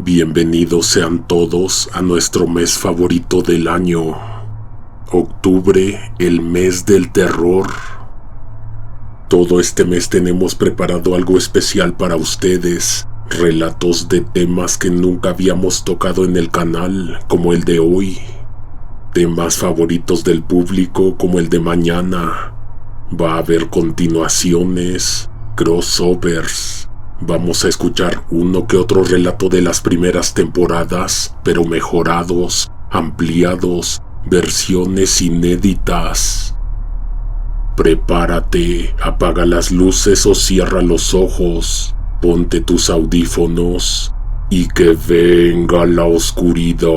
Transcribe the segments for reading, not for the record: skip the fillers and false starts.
Bienvenidos sean todos a nuestro mes favorito del año, octubre, el mes del terror. Todo este mes tenemos preparado algo especial para ustedes, relatos de temas que nunca habíamos tocado en el canal, como el de hoy, temas favoritos del público como el de mañana. Va a haber continuaciones, crossovers. Vamos a escuchar uno que otro relato de las primeras temporadas, pero mejorados, ampliados, versiones inéditas. Prepárate, apaga las luces o cierra los ojos, ponte tus audífonos y que venga la oscuridad.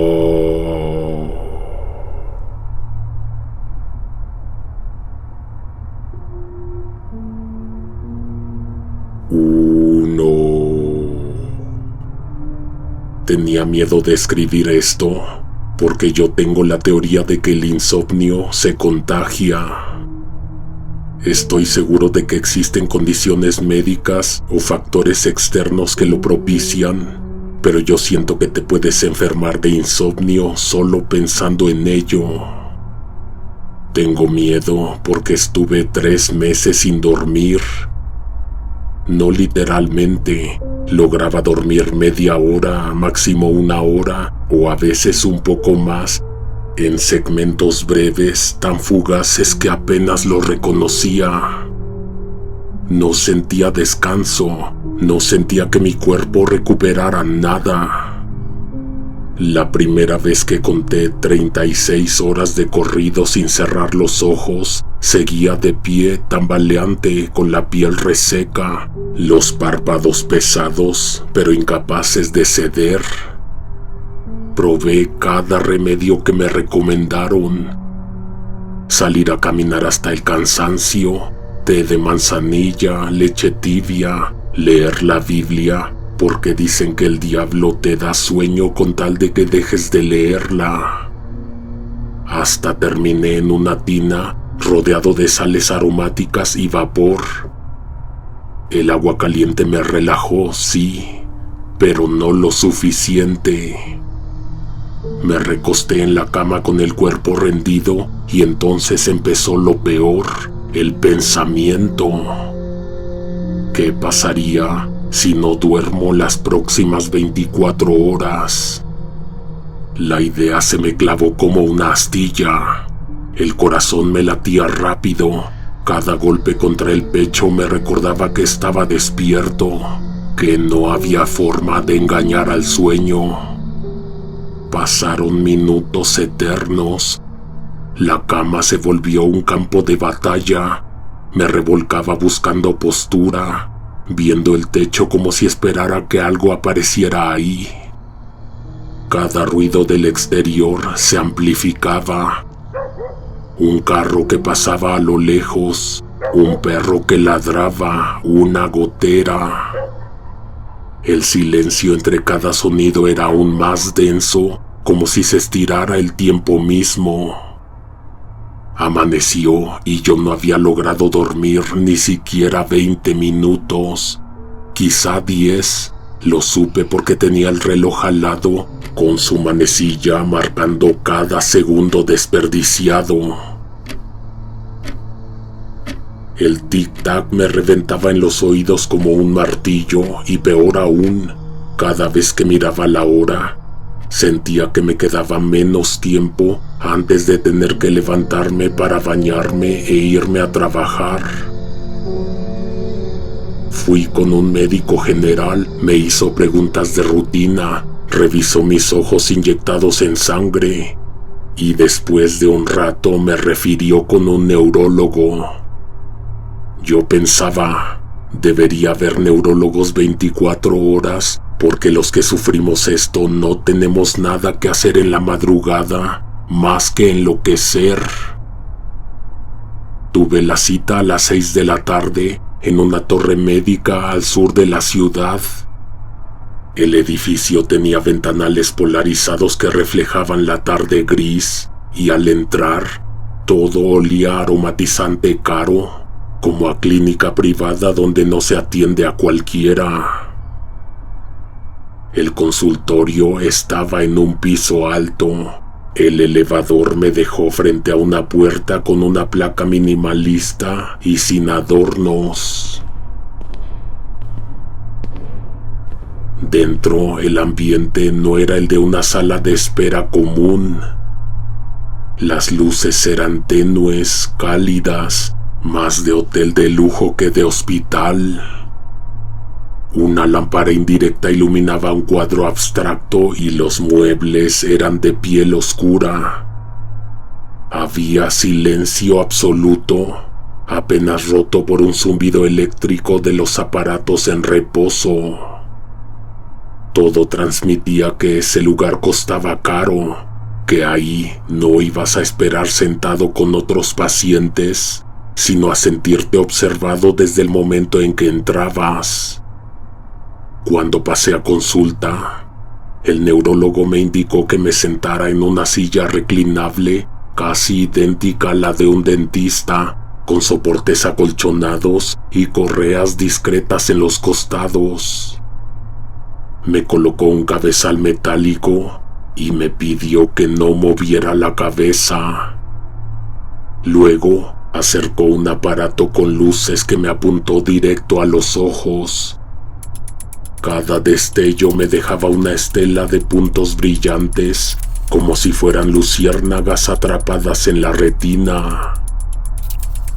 Tenía miedo de escribir esto, porque yo tengo la teoría de que el insomnio se contagia. Estoy seguro de que existen condiciones médicas o factores externos que lo propician, pero yo siento que te puedes enfermar de insomnio solo pensando en ello. Tengo miedo porque estuve 3 meses sin dormir. No literalmente, lograba dormir media hora, máximo 1 hora, o a veces un poco más, en segmentos breves, tan fugaces que apenas lo reconocía. No sentía descanso, no sentía que mi cuerpo recuperara nada. La primera vez que conté 36 horas de corrido sin cerrar los ojos, seguía de pie, tambaleante, con la piel reseca, los párpados pesados, pero incapaces de ceder. Probé cada remedio que me recomendaron. Salir a caminar hasta el cansancio, té de manzanilla, leche tibia, leer la Biblia, porque dicen que el diablo te da sueño con tal de que dejes de leerla. Hasta terminé en una tina, rodeado de sales aromáticas y vapor. El agua caliente me relajó, sí, pero no lo suficiente. Me recosté en la cama con el cuerpo rendido y entonces empezó lo peor, el pensamiento. ¿Qué pasaría si no duermo las próximas 24 horas? La idea se me clavó como una astilla. El corazón me latía rápido. Cada golpe contra el pecho me recordaba que estaba despierto, que no había forma de engañar al sueño. Pasaron minutos eternos. La cama se volvió un campo de batalla. Me revolcaba buscando postura, viendo el techo como si esperara que algo apareciera ahí. Cada ruido del exterior se amplificaba. Un carro que pasaba a lo lejos, un perro que ladraba, una gotera. El silencio entre cada sonido era aún más denso, como si se estirara el tiempo mismo. Amaneció y yo no había logrado dormir ni siquiera 20 minutos, quizá 10. Lo supe porque tenía el reloj al lado, con su manecilla marcando cada segundo desperdiciado. El tic-tac me reventaba en los oídos como un martillo y peor aún, cada vez que miraba la hora, sentía que me quedaba menos tiempo antes de tener que levantarme para bañarme e irme a trabajar. Fui con un médico general, me hizo preguntas de rutina, revisó mis ojos inyectados en sangre y después de un rato me refirió con un neurólogo. Yo pensaba, debería haber neurólogos 24 horas porque los que sufrimos esto no tenemos nada que hacer en la madrugada más que enloquecer. Tuve la cita a las 6 de la tarde en una torre médica al sur de la ciudad. El edificio tenía ventanales polarizados que reflejaban la tarde gris y al entrar, todo olía a aromatizante caro, como a clínica privada donde no se atiende a cualquiera. El consultorio estaba en un piso alto. El elevador me dejó frente a una puerta con una placa minimalista y sin adornos. Dentro, el ambiente no era el de una sala de espera común. Las luces eran tenues, cálidas, más de hotel de lujo que de hospital. Una lámpara indirecta iluminaba un cuadro abstracto y los muebles eran de piel oscura. Había silencio absoluto, apenas roto por un zumbido eléctrico de los aparatos en reposo. Todo transmitía que ese lugar costaba caro, que ahí no ibas a esperar sentado con otros pacientes, sino a sentirte observado desde el momento en que entrabas. Cuando pasé a consulta, el neurólogo me indicó que me sentara en una silla reclinable casi idéntica a la de un dentista, con soportes acolchonados y correas discretas en los costados. Me colocó un cabezal metálico y me pidió que no moviera la cabeza. Luego acercó un aparato con luces que me apuntó directo a los ojos. Cada destello me dejaba una estela de puntos brillantes, como si fueran luciérnagas atrapadas en la retina.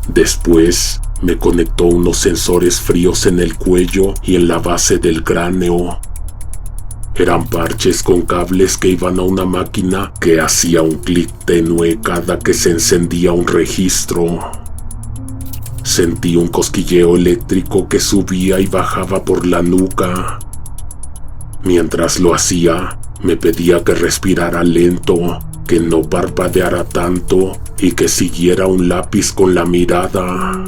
Después me conectó unos sensores fríos en el cuello y en la base del cráneo. Eran parches con cables que iban a una máquina que hacía un clic tenue cada que se encendía un registro. Sentí un cosquilleo eléctrico que subía y bajaba por la nuca. Mientras lo hacía, me pedía que respirara lento, que no parpadeara tanto y que siguiera un lápiz con la mirada.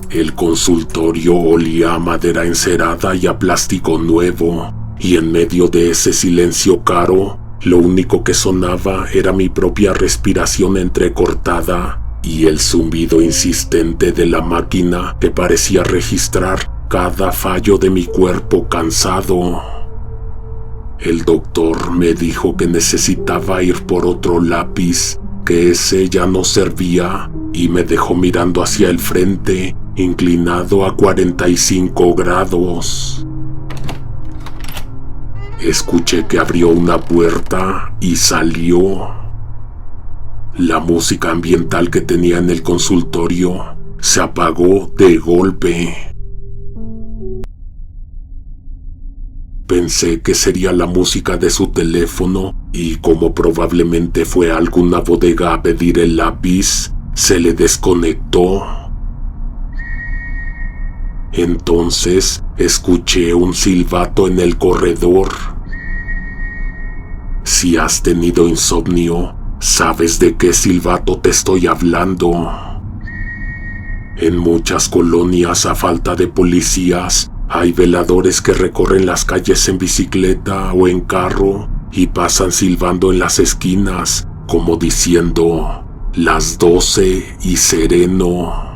El consultorio olía a madera encerada y a plástico nuevo, y en medio de ese silencio caro, lo único que sonaba era mi propia respiración entrecortada y el zumbido insistente de la máquina que parecía registrar cada fallo de mi cuerpo cansado. El doctor me dijo que necesitaba ir por otro lápiz, que ese ya no servía, y me dejó mirando hacia el frente, inclinado a 45 grados. Escuché que abrió una puerta y salió. La música ambiental que tenía en el consultorio se apagó de golpe. Pensé que sería la música de su teléfono y como probablemente fue a alguna bodega a pedir el lápiz, se le desconectó. Entonces escuché un silbato en el corredor. Si has tenido insomnio, sabes de qué silbato te estoy hablando. En muchas colonias, a falta de policías, hay veladores que recorren las calles en bicicleta o en carro y pasan silbando en las esquinas, como diciendo, las 12 y sereno.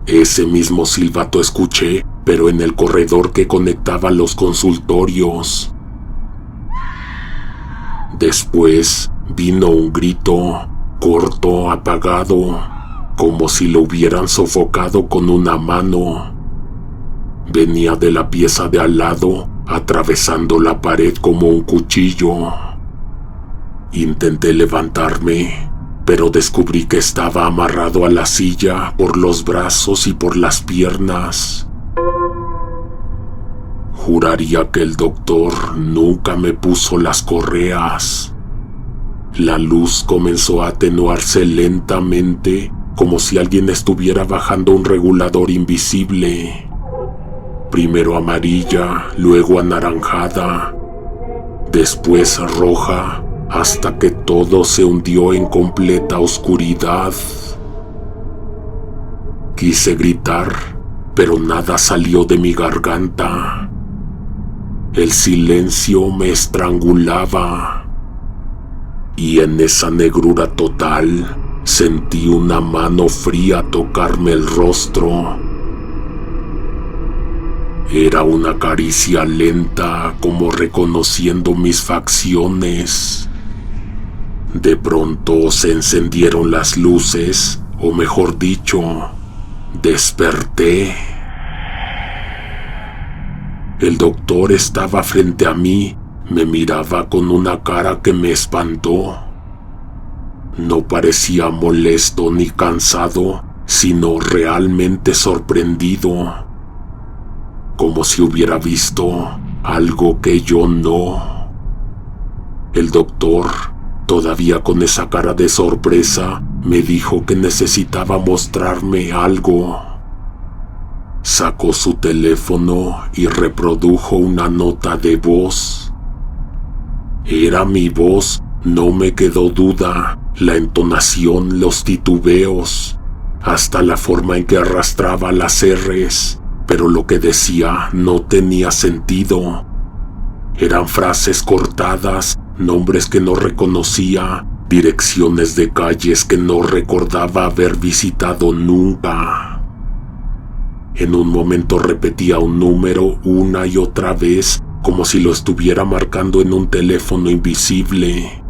Ese mismo silbato escuché, pero en el corredor que conectaba los consultorios. Después vino un grito, corto, apagado, como si lo hubieran sofocado con una mano. Venía de la pieza de al lado, atravesando la pared como un cuchillo. Intenté levantarme, pero descubrí que estaba amarrado a la silla por los brazos y por las piernas. Juraría que el doctor nunca me puso las correas. La luz comenzó a atenuarse lentamente, como si alguien estuviera bajando un regulador invisible. Primero amarilla, luego anaranjada, después roja, hasta que todo se hundió en completa oscuridad. Quise gritar, pero nada salió de mi garganta. El silencio me estrangulaba. Y en esa negrura total, sentí una mano fría tocarme el rostro. Era una caricia lenta, como reconociendo mis facciones. De pronto se encendieron las luces, o mejor dicho, desperté. El doctor estaba frente a mí, me miraba con una cara que me espantó. No parecía molesto ni cansado, sino realmente sorprendido, como si hubiera visto algo que yo no. El doctor, todavía con esa cara de sorpresa, me dijo que necesitaba mostrarme algo. Sacó su teléfono y reprodujo una nota de voz. Era mi voz, no me quedó duda, la entonación, los titubeos, hasta la forma en que arrastraba las R's, pero lo que decía no tenía sentido. Eran frases cortadas, nombres que no reconocía, direcciones de calles que no recordaba haber visitado nunca. En un momento repetía un número una y otra vez, como si lo estuviera marcando en un teléfono invisible.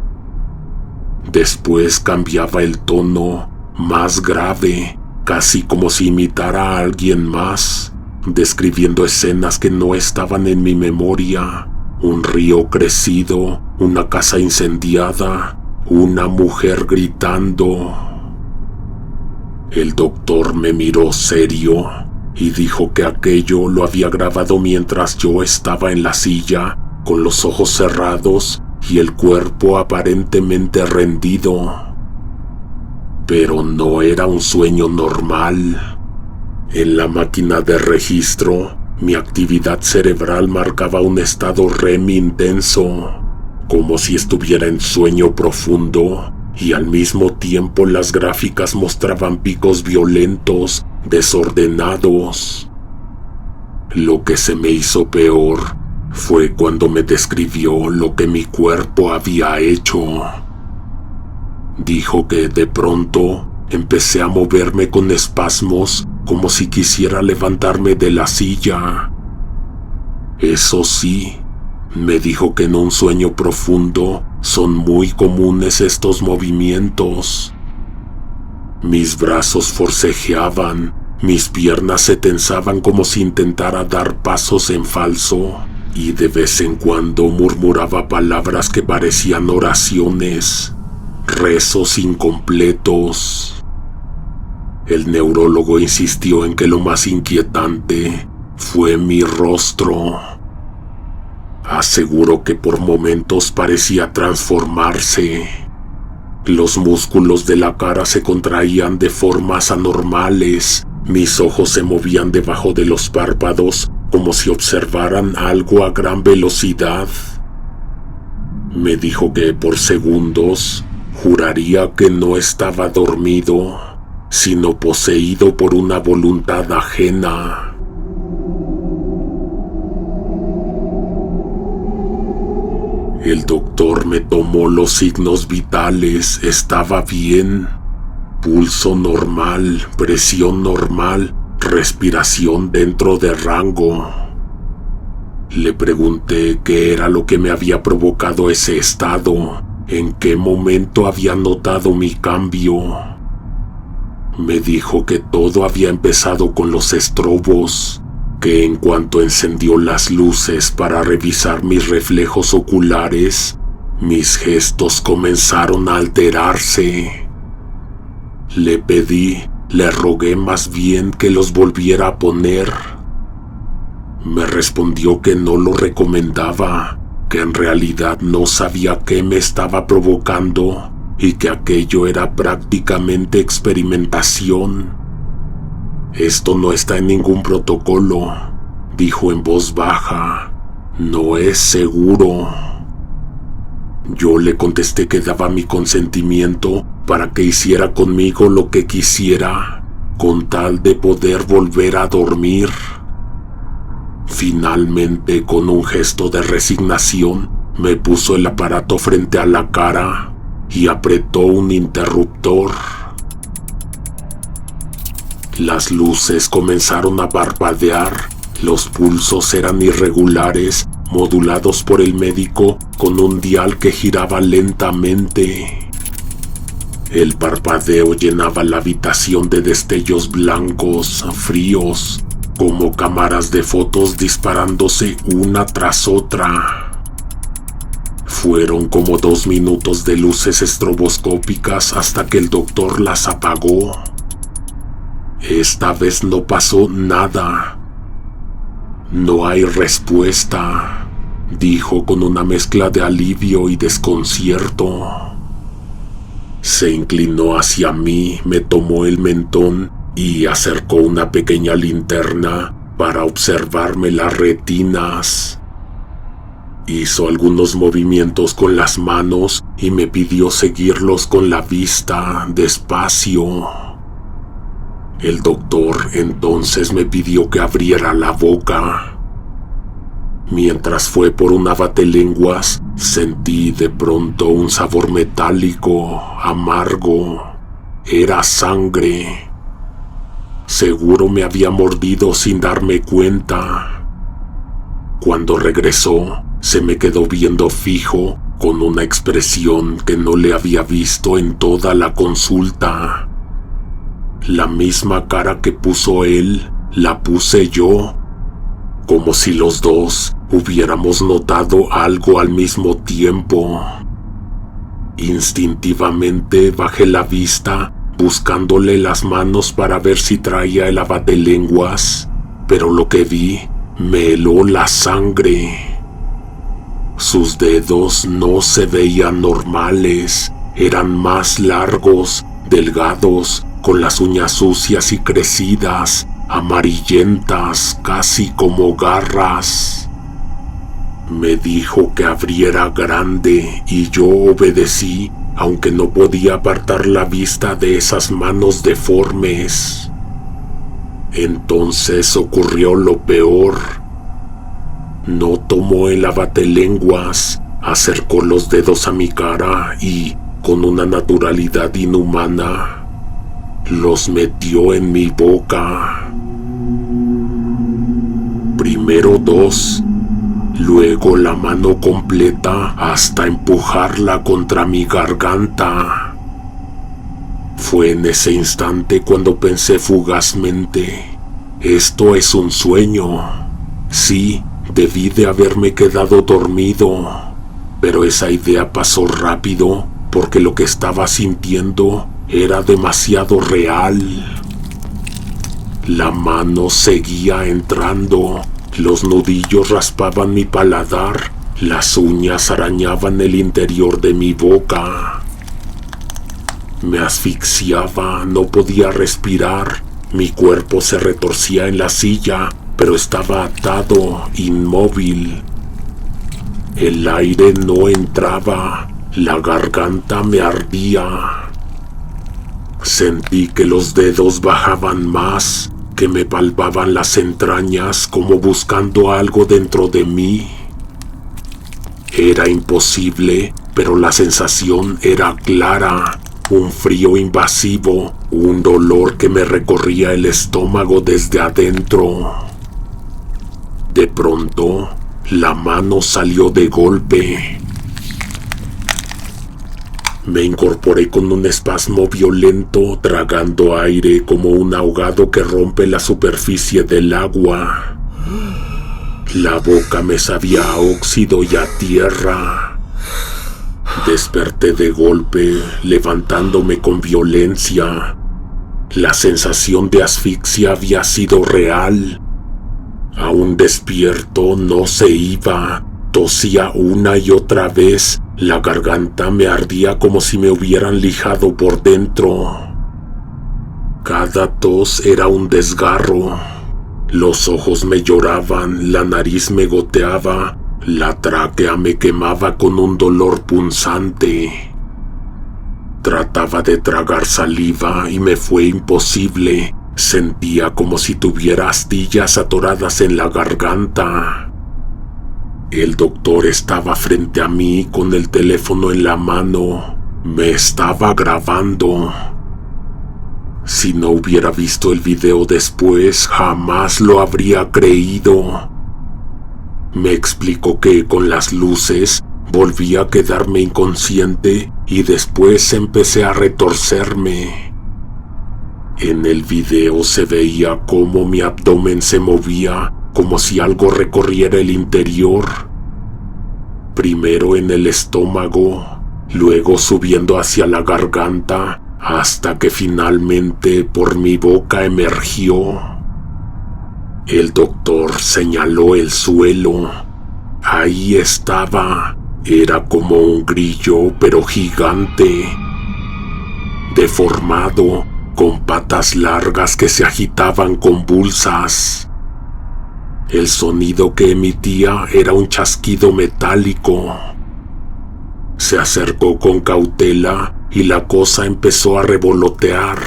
Después cambiaba el tono, más grave, casi como si imitara a alguien más, describiendo escenas que no estaban en mi memoria. Un río crecido, una casa incendiada, una mujer gritando. El doctor me miró serio y dijo que aquello lo había grabado mientras yo estaba en la silla, con los ojos cerrados y el cuerpo aparentemente rendido. Pero no era un sueño normal. En la máquina de registro, mi actividad cerebral marcaba un estado REM intenso, como si estuviera en sueño profundo, y al mismo tiempo las gráficas mostraban picos violentos, desordenados. Lo que se me hizo peor fue cuando me describió lo que mi cuerpo había hecho. Dijo que de pronto empecé a moverme con espasmos, como si quisiera levantarme de la silla. Eso sí, me dijo que en un sueño profundo son muy comunes estos movimientos. Mis brazos forcejeaban, mis piernas se tensaban como si intentara dar pasos en falso, y de vez en cuando murmuraba palabras que parecían oraciones, rezos incompletos. El neurólogo insistió en que lo más inquietante fue mi rostro. Aseguró que por momentos parecía transformarse. Los músculos de la cara se contraían de formas anormales, mis ojos se movían debajo de los párpados como si observaran algo a gran velocidad. Me dijo que por segundos juraría que no estaba dormido, sino poseído por una voluntad ajena. El doctor me tomó los signos vitales, estaba bien. Pulso normal, presión normal, respiración dentro de rango. Le pregunté qué era lo que me había provocado ese estado, en qué momento había notado mi cambio. Me dijo que todo había empezado con los estrobos, que en cuanto encendió las luces para revisar mis reflejos oculares, mis gestos comenzaron a alterarse. Le rogué más bien que los volviera a poner. Me respondió que no lo recomendaba, que en realidad no sabía qué me estaba provocando y que aquello era prácticamente experimentación. Esto no está en ningún protocolo, dijo en voz baja. No es seguro. Yo le contesté que daba mi consentimiento para que hiciera conmigo lo que quisiera, con tal de poder volver a dormir. Finalmente, con un gesto de resignación, me puso el aparato frente a la cara y apretó un interruptor. Las luces comenzaron a parpadear, Los pulsos eran irregulares, modulados por el médico con un dial que giraba lentamente. El parpadeo llenaba la habitación de destellos blancos, fríos, como cámaras de fotos disparándose una tras otra. Fueron como 2 minutos de luces estroboscópicas hasta que el doctor las apagó. Esta vez no pasó nada. No hay respuesta, dijo con una mezcla de alivio y desconcierto. Se inclinó hacia mí, me tomó el mentón y acercó una pequeña linterna para observarme las retinas. Hizo algunos movimientos con las manos y me pidió seguirlos con la vista, despacio. El doctor entonces me pidió que abriera la boca. Mientras fue por un abatelenguas, sentí de pronto un sabor metálico, amargo. Era sangre. Seguro me había mordido sin darme cuenta. Cuando regresó, se me quedó viendo fijo, con una expresión que no le había visto en toda la consulta. La misma cara que puso él, la puse yo, como si los dos hubiéramos notado algo al mismo tiempo. Instintivamente bajé la vista, buscándole las manos para ver si traía el abatelenguas, pero lo que vi me heló la sangre. Sus dedos no se veían normales, eran más largos, delgados, con las uñas sucias y crecidas, amarillentas, casi como garras. Me dijo que abriera grande y yo obedecí, aunque no podía apartar la vista de esas manos deformes. Entonces ocurrió lo peor. No tomó el abatelenguas, acercó los dedos a mi cara y, con una naturalidad inhumana, los metió en mi boca. Primero 2, luego la mano completa hasta empujarla contra mi garganta. Fue en ese instante cuando pensé fugazmente: esto es un sueño. Sí, debí de haberme quedado dormido, pero esa idea pasó rápido porque lo que estaba sintiendo era demasiado real. La mano seguía entrando, los nudillos raspaban mi paladar, las uñas arañaban el interior de mi boca. Me asfixiaba, no podía respirar, mi cuerpo se retorcía en la silla, pero estaba atado, inmóvil. El aire no entraba, la garganta me ardía. Sentí que los dedos bajaban más, que me palpaban las entrañas como buscando algo dentro de mí. Era imposible, pero la sensación era clara, un frío invasivo, un dolor que me recorría el estómago desde adentro. De pronto, la mano salió de golpe. Me incorporé con un espasmo violento, tragando aire como un ahogado que rompe la superficie del agua. La boca me sabía a óxido y a tierra. Desperté de golpe, levantándome con violencia. La sensación de asfixia había sido real. Aún despierto, no se iba. Tosía una y otra vez. La garganta me ardía como si me hubieran lijado por dentro. Cada tos era un desgarro. Los ojos me lloraban, la nariz me goteaba, la tráquea me quemaba con un dolor punzante. Trataba de tragar saliva y me fue imposible. Sentía como si tuviera astillas atoradas en la garganta. El doctor estaba frente a mí con el teléfono en la mano. Me estaba grabando. Si no hubiera visto el video después, jamás lo habría creído. Me explicó que con las luces volví a quedarme inconsciente y después empecé a retorcerme. En el video se veía cómo mi abdomen se movía, como si algo recorriera el interior. Primero en el estómago, luego subiendo hacia la garganta, hasta que finalmente por mi boca emergió. El doctor señaló el suelo. Ahí estaba. Era como un grillo, pero gigante, deformado, con patas largas que se agitaban convulsas. El sonido que emitía era un chasquido metálico. Se acercó con cautela y la cosa empezó a revolotear.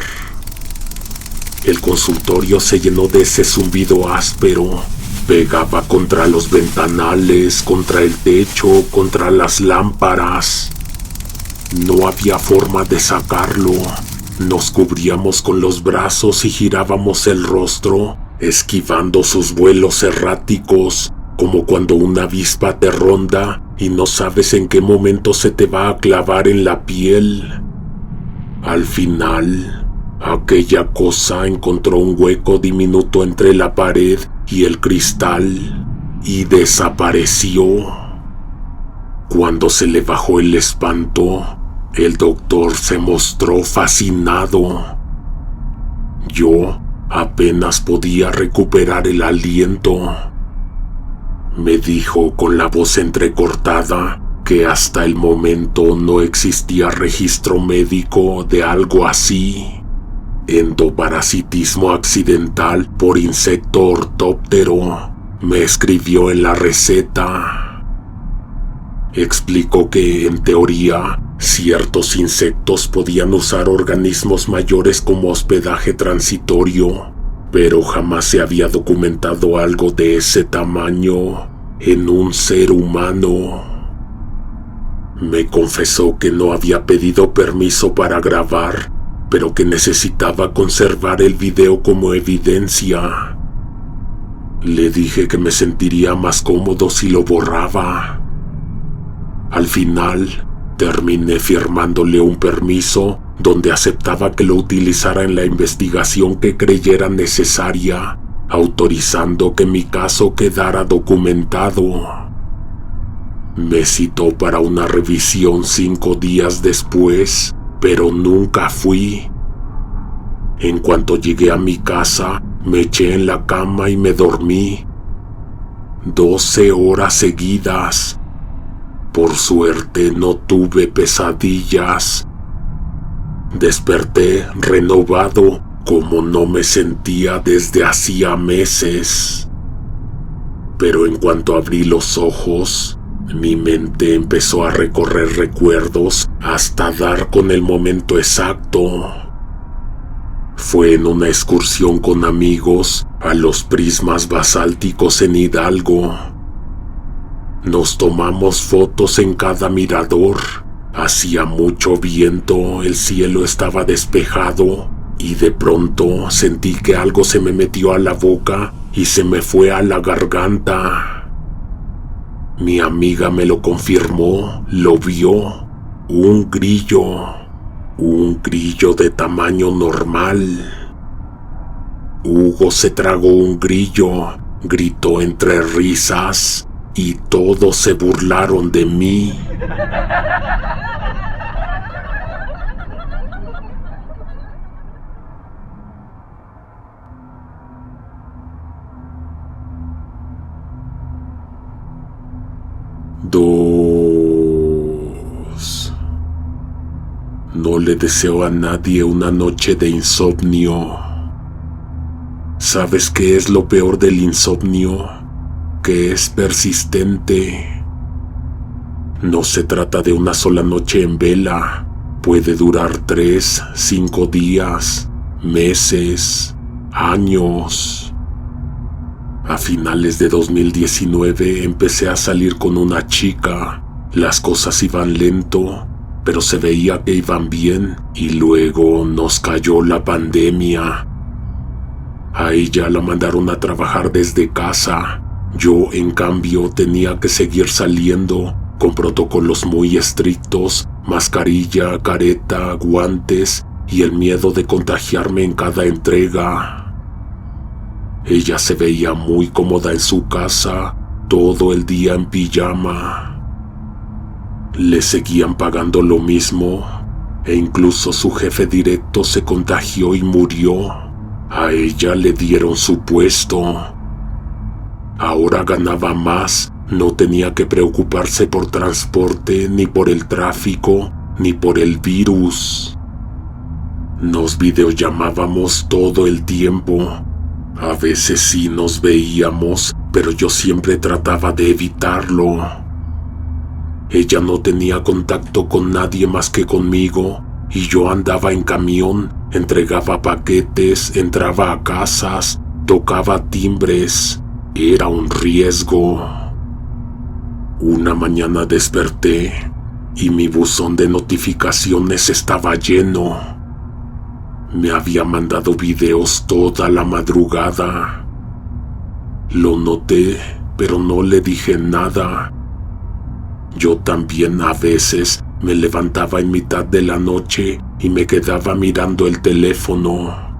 El consultorio se llenó de ese zumbido áspero. Pegaba contra los ventanales, contra el techo, contra las lámparas. No había forma de sacarlo. Nos cubríamos con los brazos y girábamos el rostro, esquivando sus vuelos erráticos, como cuando una avispa te ronda y no sabes en qué momento se te va a clavar en la piel. Al final, aquella cosa encontró un hueco diminuto entre la pared y el cristal y desapareció. Cuando se le bajó el espanto, el doctor se mostró fascinado. Yo apenas podía recuperar el aliento. Me dijo con la voz entrecortada que hasta el momento no existía registro médico de algo así. Endoparasitismo accidental por insecto ortóptero, me escribió en la receta. Explicó que, en teoría, ciertos insectos podían usar organismos mayores como hospedaje transitorio, pero jamás se había documentado algo de ese tamaño en un ser humano. Me confesó que no había pedido permiso para grabar, pero que necesitaba conservar el video como evidencia. Le dije que me sentiría más cómodo si lo borraba. Al final, terminé firmándole un permiso donde aceptaba que lo utilizara en la investigación que creyera necesaria, autorizando que mi caso quedara documentado. Me citó para una revisión 5 días después, pero nunca fui. En cuanto llegué a mi casa, me eché en la cama y me dormí. 12 horas seguidas. Por suerte no tuve pesadillas. Desperté renovado como no me sentía desde hacía meses. Pero en cuanto abrí los ojos, mi mente empezó a recorrer recuerdos hasta dar con el momento exacto. Fue en una excursión con amigos a los prismas basálticos en Hidalgo. Nos tomamos fotos en cada mirador. Hacía mucho viento, el cielo estaba despejado y de pronto sentí que algo se me metió a la boca y se me fue a la garganta. Mi amiga me lo confirmó, lo vio. Un grillo de tamaño normal. Hugo se tragó un grillo, gritó entre risas y todos se burlaron de mí. No le deseo a nadie una noche de insomnio. ¿Sabes qué es lo peor del insomnio? Que es persistente. No se trata de una sola noche en vela. Puede durar 3, 5 días, meses, años. A finales de 2019 empecé a salir con una chica. Las cosas iban lento. pero se veía que iban bien y luego nos cayó la pandemia. A ella la mandaron a trabajar desde casa. Yo, en cambio, tenía que seguir saliendo con protocolos muy estrictos, mascarilla, careta, guantes y el miedo de contagiarme en cada entrega. Ella se veía muy cómoda en su casa, todo el día en pijama. Le seguían pagando lo mismo e incluso su jefe directo se contagió y murió. A ella le dieron su puesto. Ahora ganaba más, no tenía que preocuparse por transporte, ni por el tráfico, ni por el virus. Nos videollamábamos todo el tiempo. A veces sí nos veíamos, pero yo siempre trataba de evitarlo. Ella no tenía contacto con nadie más que conmigo, y yo andaba en camión, entregaba paquetes, entraba a casas, tocaba timbres. Era un riesgo. Una mañana desperté y mi buzón de notificaciones estaba lleno. Me había mandado videos toda la madrugada. Lo noté, pero no le dije nada. Yo también a veces me levantaba en mitad de la noche y me quedaba mirando el teléfono.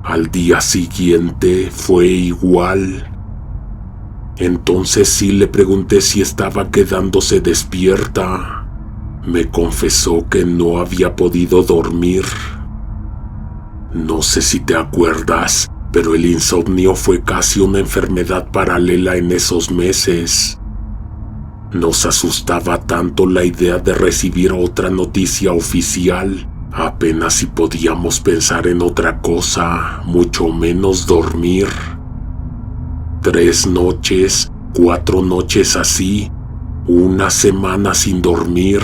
Al día siguiente fue igual. Entonces sí le pregunté si estaba quedándose despierta. Me confesó que no había podido dormir. No sé si te acuerdas, pero el insomnio fue casi una enfermedad paralela en esos meses. Nos asustaba tanto la idea de recibir otra noticia oficial, apenas si podíamos pensar en otra cosa, mucho menos dormir. 3 noches, 4 noches así, una semana sin dormir.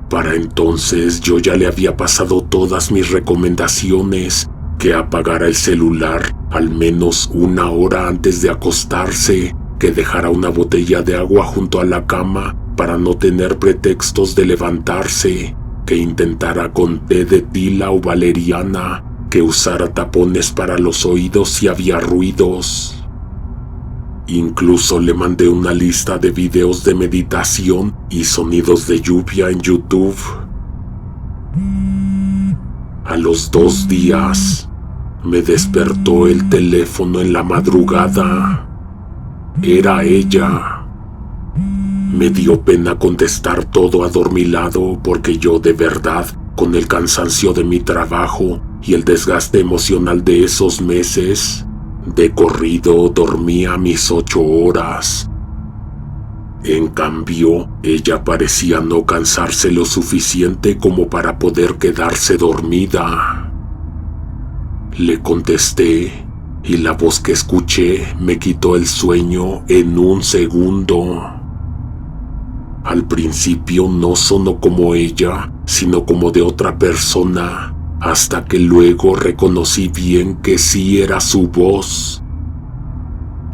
Para entonces yo ya le había pasado todas mis recomendaciones, que apagara el celular al menos 1 hora antes de acostarse, que dejara una botella de agua junto a la cama para no tener pretextos de levantarse, que intentara con té de tila o valeriana, que usara tapones para los oídos si había ruidos. Incluso le mandé una lista de videos de meditación y sonidos de lluvia en YouTube. A los 2 días, me despertó el teléfono en la madrugada. Era ella. Me dio pena contestar todo adormilado porque yo de verdad, con el cansancio de mi trabajo y el desgaste emocional de esos meses, de corrido dormía mis 8 horas. En cambio, ella parecía no cansarse lo suficiente como para poder quedarse dormida. Le contesté y la voz que escuché me quitó el sueño en 1 segundo. Al principio no sonó como ella, sino como de otra persona, hasta que luego reconocí bien que sí era su voz.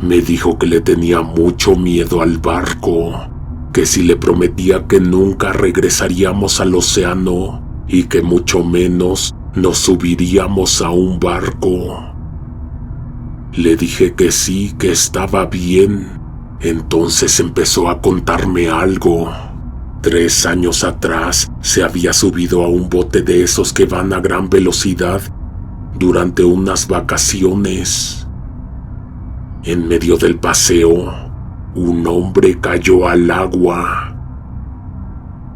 Me dijo que le tenía mucho miedo al barco, que si le prometía que nunca regresaríamos al océano y que mucho menos nos subiríamos a un barco. Le dije que sí, que estaba bien. Entonces empezó a contarme algo. 3 años atrás se había subido a un bote de esos que van a gran velocidad durante unas vacaciones. En medio del paseo, un hombre cayó al agua.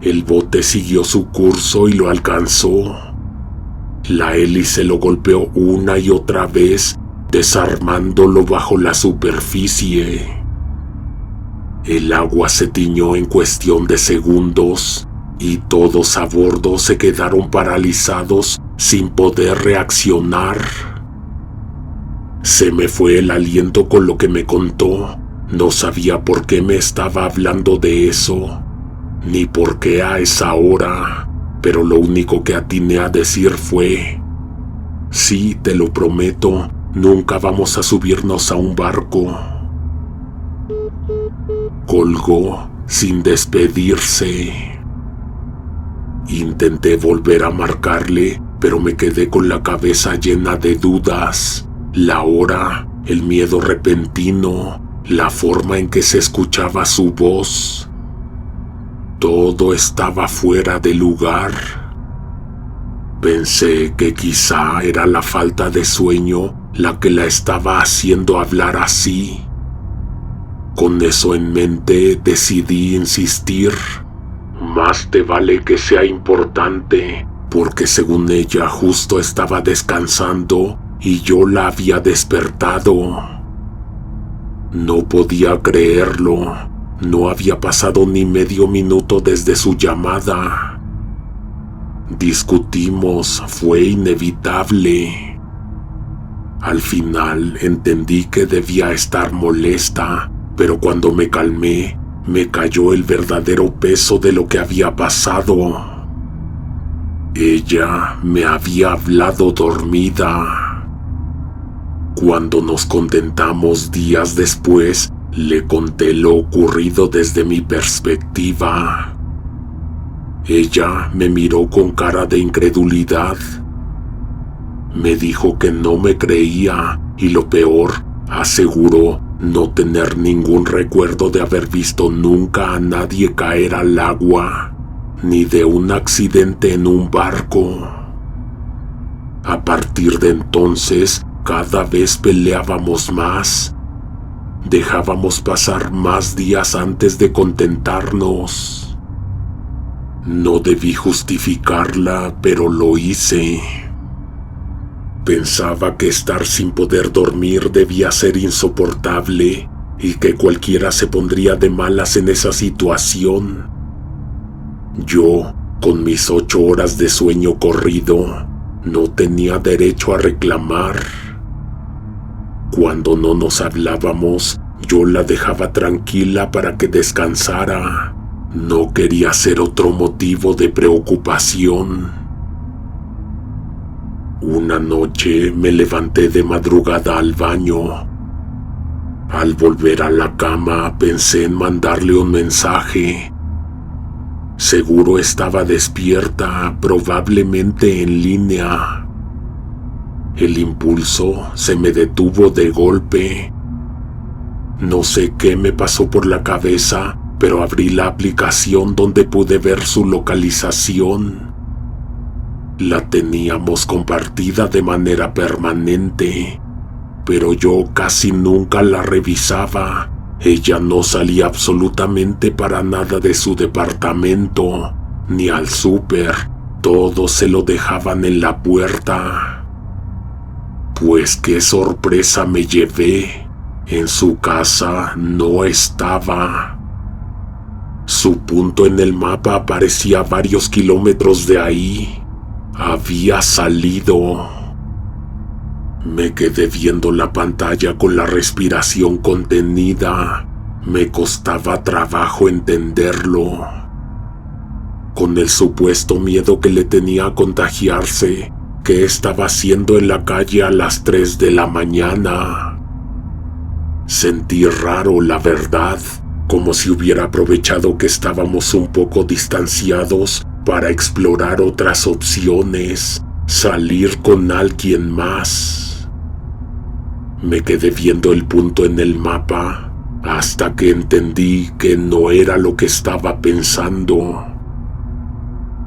El bote siguió su curso y lo alcanzó. La hélice lo golpeó una y otra vez, desarmándolo bajo la superficie. El agua se tiñó en cuestión de segundos y todos a bordo se quedaron paralizados sin poder reaccionar. Se me fue el aliento con lo que me contó. No sabía por qué me estaba hablando de eso, ni por qué a esa hora, pero lo único que atiné a decir fue: sí, te lo prometo, nunca vamos a subirnos a un barco. Colgó sin despedirse. Intenté volver a marcarle, pero me quedé con la cabeza llena de dudas. La hora, el miedo repentino, la forma en que se escuchaba su voz. Todo estaba fuera de lugar. Pensé que quizá era la falta de sueño la que la estaba haciendo hablar así. Con eso en mente decidí insistir. Más te vale que sea importante, porque según ella justo estaba descansando y yo la había despertado. No podía creerlo. No había pasado ni medio minuto desde su llamada. Discutimos, fue inevitable. Al final entendí que debía estar molesta, pero cuando me calmé, me cayó el verdadero peso de lo que había pasado. Ella me había hablado dormida. Cuando nos contentamos días después, le conté lo ocurrido desde mi perspectiva. Ella me miró con cara de incredulidad. Me dijo que no me creía y lo peor, aseguró no tener ningún recuerdo de haber visto nunca a nadie caer al agua, ni de un accidente en un barco. A partir de entonces, cada vez peleábamos más. Dejábamos pasar más días antes de contentarnos. No debí justificarla, pero lo hice. Pensaba que estar sin poder dormir debía ser insoportable y que cualquiera se pondría de malas en esa situación. Yo, con mis 8 horas de sueño corrido, no tenía derecho a reclamar. Cuando no nos hablábamos, yo la dejaba tranquila para que descansara. No quería ser otro motivo de preocupación. Una noche me levanté de madrugada al baño. Al volver a la cama pensé en mandarle un mensaje. Seguro estaba despierta, probablemente en línea. El impulso se me detuvo de golpe. No sé qué me pasó por la cabeza, pero abrí la aplicación donde pude ver su localización. La teníamos compartida de manera permanente, pero yo casi nunca la revisaba. Ella no salía absolutamente para nada de su departamento, ni al súper. Todo se lo dejaban en la puerta. Pues qué sorpresa me llevé. En su casa no estaba. Su punto en el mapa aparecía a varios kilómetros de ahí. Había salido. Me quedé viendo la pantalla con la respiración contenida. Me costaba trabajo entenderlo. Con el supuesto miedo que le tenía a contagiarse, ¿qué estaba haciendo en la calle a las 3 de la mañana? Sentí raro, la verdad, como si hubiera aprovechado que estábamos un poco distanciados para explorar otras opciones, salir con alguien más. Me quedé viendo el punto en el mapa hasta que entendí que no era lo que estaba pensando.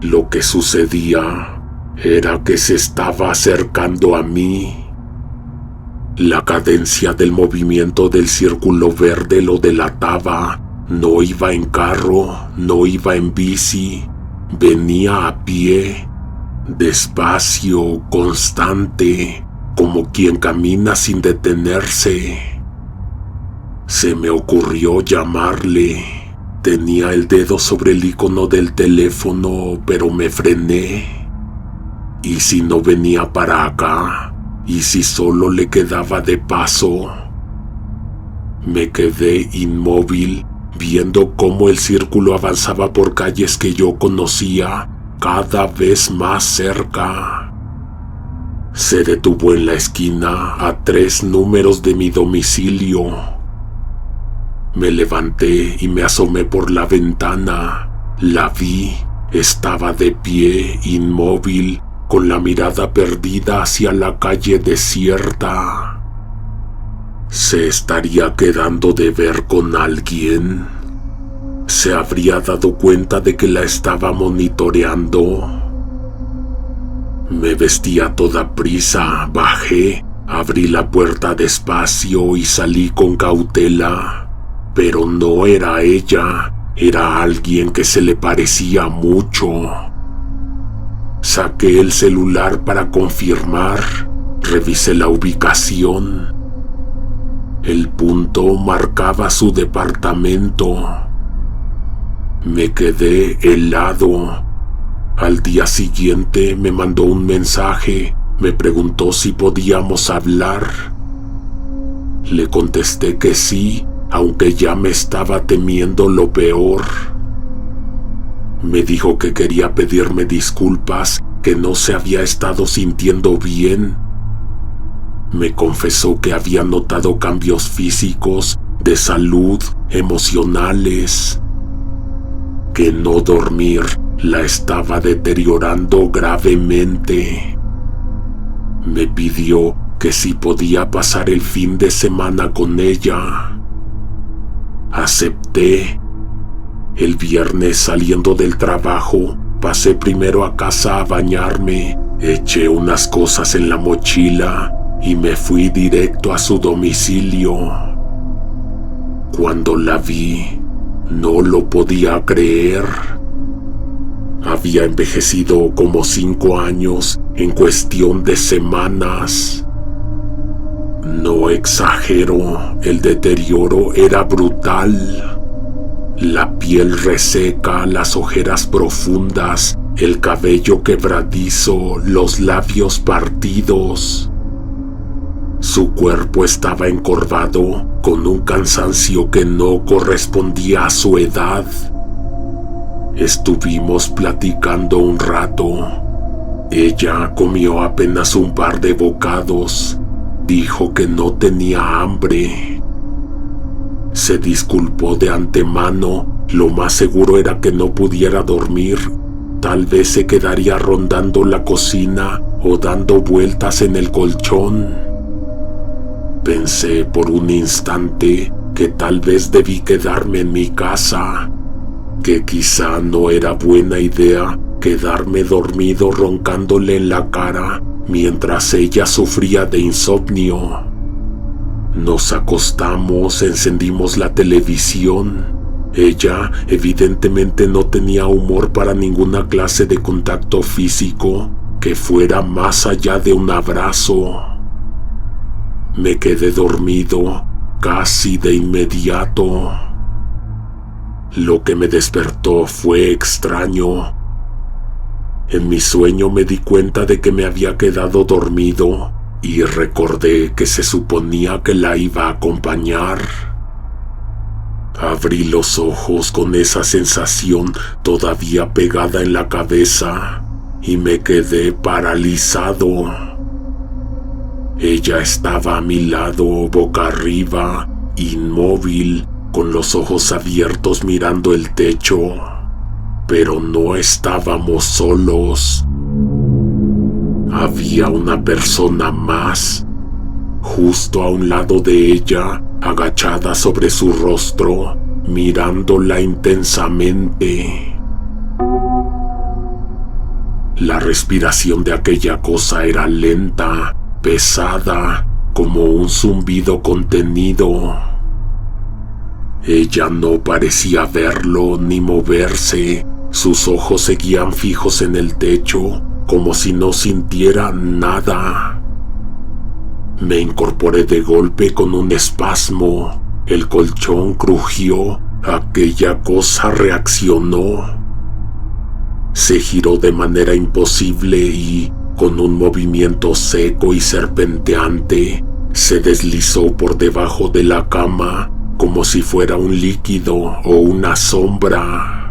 Lo que sucedía era que se estaba acercando a mí. La cadencia del movimiento del círculo verde lo delataba. No iba en carro, no iba en bici. Venía a pie, despacio, constante, como quien camina sin detenerse. Se me ocurrió llamarle. Tenía el dedo sobre el icono del teléfono, pero me frené. ¿Y si no venía para acá? ¿Y si solo le quedaba de paso? Me quedé inmóvil, viendo cómo el círculo avanzaba por calles que yo conocía, cada vez más cerca. Se detuvo en la esquina a 3 números de mi domicilio. Me levanté y me asomé por la ventana. La vi. Estaba de pie, inmóvil, con la mirada perdida hacia la calle desierta. ¿Se estaría quedando de ver con alguien? ¿Se habría dado cuenta de que la estaba monitoreando? Me vestí a toda prisa, bajé, abrí la puerta despacio y salí con cautela. Pero no era ella, era alguien que se le parecía mucho. Saqué el celular para confirmar, revisé la ubicación. El punto marcaba su departamento. Me quedé helado. Al día siguiente me mandó un mensaje, me preguntó si podíamos hablar. Le contesté que sí, aunque ya me estaba temiendo lo peor. Me dijo que quería pedirme disculpas, que no se había estado sintiendo bien. Me confesó que había notado cambios físicos, de salud, emocionales. Que no dormir la estaba deteriorando gravemente. Me pidió que si podía pasar el fin de semana con ella. Acepté. El viernes, saliendo del trabajo, pasé primero a casa a bañarme, eché unas cosas en la mochila y me fui directo a su domicilio. Cuando la vi, no lo podía creer. Había envejecido como 5 años en cuestión de semanas. No exagero, el deterioro era brutal. La piel reseca, las ojeras profundas, el cabello quebradizo, los labios partidos. Su cuerpo estaba encorvado, con un cansancio que no correspondía a su edad. Estuvimos platicando un rato. Ella comió apenas un par de bocados. Dijo que no tenía hambre. Se disculpó de antemano. Lo más seguro era que no pudiera dormir. Tal vez se quedaría rondando la cocina o dando vueltas en el colchón. Pensé por un instante que tal vez debí quedarme en mi casa, que quizá no era buena idea quedarme dormido roncándole en la cara mientras ella sufría de insomnio. Nos acostamos, encendimos la televisión. Ella evidentemente no tenía humor para ninguna clase de contacto físico que fuera más allá de un abrazo. Me quedé dormido casi de inmediato. Lo que me despertó fue extraño. En mi sueño me di cuenta de que me había quedado dormido y recordé que se suponía que la iba a acompañar. Abrí los ojos con esa sensación todavía pegada en la cabeza y me quedé paralizado. Ella estaba a mi lado, boca arriba, inmóvil, con los ojos abiertos mirando el techo. Pero no estábamos solos. Había una persona más, justo a un lado de ella, agachada sobre su rostro, mirándola intensamente. La respiración de aquella cosa era lenta, pesada, como un zumbido contenido. Ella no parecía verlo ni moverse. Sus ojos seguían fijos en el techo, como si no sintiera nada. Me incorporé de golpe con un espasmo. El colchón crujió. Aquella cosa reaccionó. Se giró de manera imposible y, con un movimiento seco y serpenteante, se deslizó por debajo de la cama como si fuera un líquido o una sombra.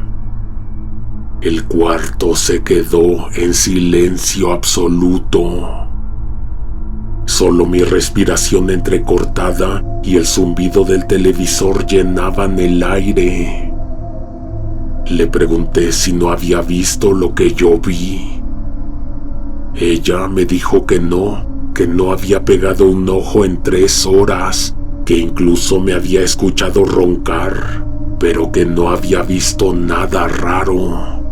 El cuarto se quedó en silencio absoluto. Solo mi respiración entrecortada y el zumbido del televisor llenaban el aire. Le pregunté si no había visto lo que yo vi. Ella me dijo que no había pegado un ojo en 3 horas, que incluso me había escuchado roncar, pero que no había visto nada raro.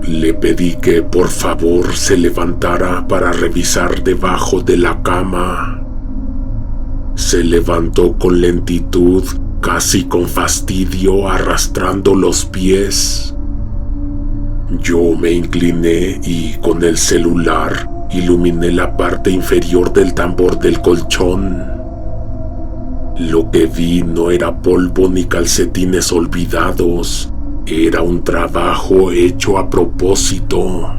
Le pedí que por favor se levantara para revisar debajo de la cama. Se levantó con lentitud, casi con fastidio, arrastrando los pies. Yo me incliné y con el celular iluminé la parte inferior del tambor del colchón. Lo que vi no era polvo ni calcetines olvidados, era un trabajo hecho a propósito.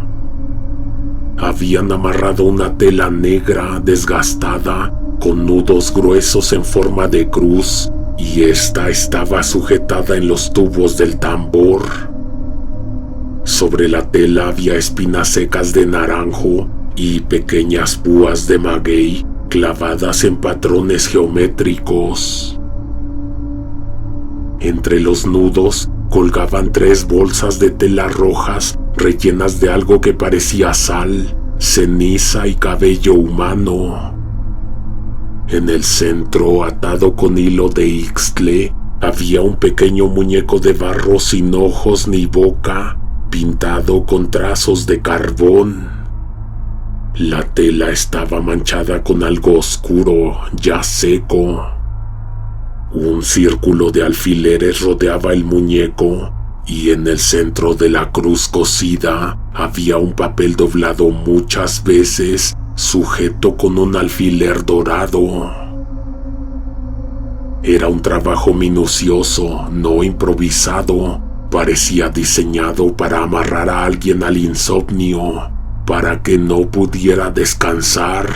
Habían amarrado una tela negra desgastada con nudos gruesos en forma de cruz, y esta estaba sujetada en los tubos del tambor. Sobre la tela había espinas secas de naranjo y pequeñas púas de maguey clavadas en patrones geométricos. Entre los nudos colgaban 3 bolsas de tela rojas rellenas de algo que parecía sal, ceniza y cabello humano. En el centro, atado con hilo de ixtle, había un pequeño muñeco de barro sin ojos ni boca, pintado con trazos de carbón. La tela estaba manchada con algo oscuro, ya seco. Un círculo de alfileres rodeaba el muñeco, y en el centro de la cruz cosida había un papel doblado muchas veces, sujeto con un alfiler dorado. Era un trabajo minucioso, no improvisado. Parecía diseñado para amarrar a alguien al insomnio, para que no pudiera descansar.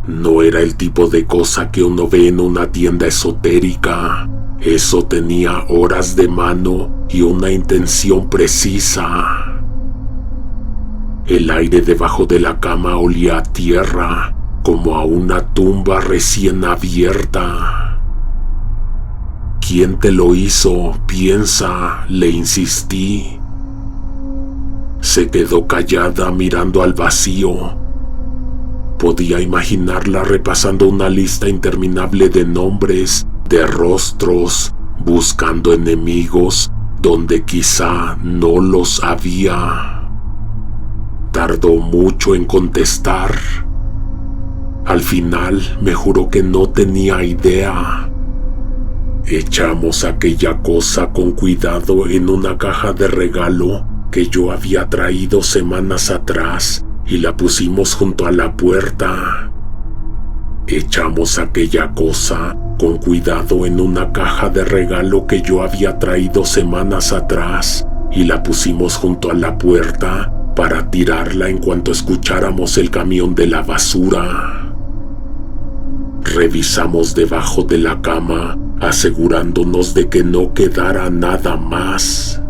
No era el tipo de cosa que uno ve en una tienda esotérica. Eso tenía horas de mano y una intención precisa. El aire debajo de la cama olía a tierra, como a una tumba recién abierta. ¿Quién te lo hizo? Piensa, le insistí. Se quedó callada mirando al vacío. Podía imaginarla repasando una lista interminable de nombres, de rostros, buscando enemigos donde quizá no los había. Tardó mucho en contestar. Al final me juró que no tenía idea. Echamos aquella cosa con cuidado en una caja de regalo que yo había traído semanas atrás y la pusimos junto a la puerta. Echamos aquella cosa con cuidado en una caja de regalo que yo había traído semanas atrás y la pusimos junto a la puerta para tirarla en cuanto escucháramos el camión de la basura. Revisamos debajo de la cama, asegurándonos de que no quedara nada más.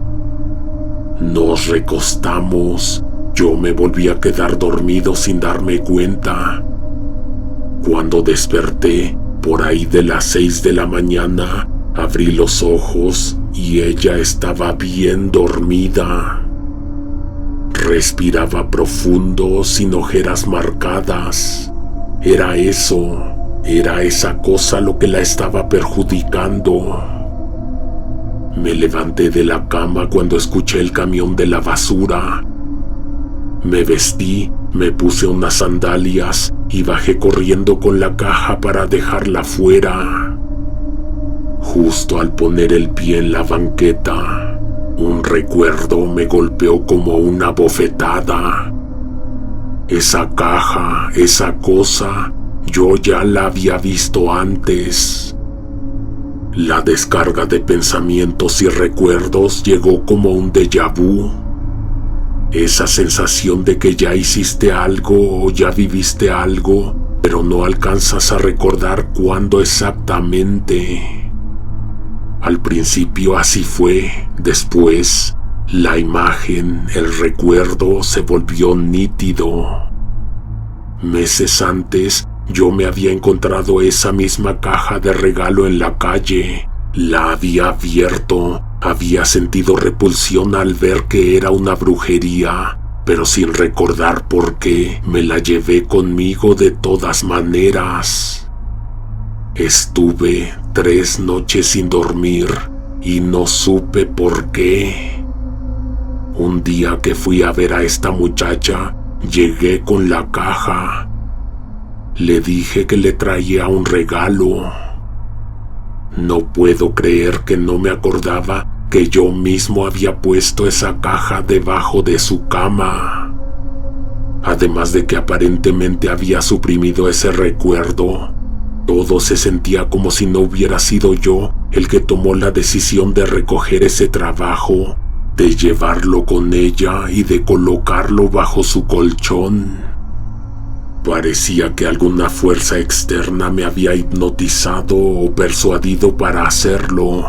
Nos recostamos. Yo me volví a quedar dormido sin darme cuenta. Cuando desperté, por ahí de las 6 de la mañana, abrí los ojos y ella estaba bien dormida. Respiraba profundo, sin ojeras marcadas. Era esa cosa lo que la estaba perjudicando. Me levanté de la cama cuando escuché el camión de la basura. Me vestí, me puse unas sandalias y bajé corriendo con la caja para dejarla fuera. Justo al poner el pie en la banqueta, un recuerdo me golpeó como una bofetada. Esa caja, esa cosa, yo ya la había visto antes. La descarga de pensamientos y recuerdos llegó como un déjà vu. Esa sensación de que ya hiciste algo o ya viviste algo, pero no alcanzas a recordar cuándo exactamente. Al principio así fue, después la imagen, el recuerdo se volvió nítido. Meses antes yo me había encontrado esa misma caja de regalo en la calle. La había abierto, Había sentido repulsión al ver que era una brujería, pero sin recordar por qué me la llevé conmigo de todas maneras. Estuve 3 noches sin dormir y no supe por qué. Un día que fui a ver a esta muchacha, llegué con la caja. Le dije que le traía un regalo. No puedo creer que no me acordaba que yo mismo había puesto esa caja debajo de su cama. Además de que aparentemente había suprimido ese recuerdo, todo se sentía como si no hubiera sido yo el que tomó la decisión de recoger ese trabajo, de llevarlo con ella y de colocarlo bajo su colchón. Parecía que alguna fuerza externa me había hipnotizado o persuadido para hacerlo.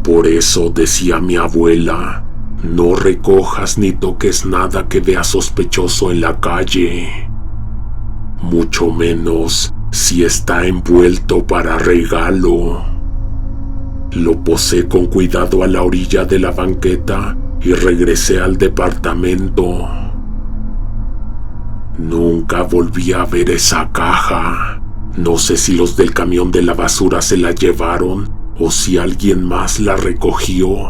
Por eso decía mi abuela, no recojas ni toques nada que veas sospechoso en la calle, mucho menos si está envuelto para regalo. Lo posé con cuidado a la orilla de la banqueta y regresé al departamento. Nunca volví a ver esa caja. No sé si los del camión de la basura se la llevaron o si alguien más la recogió.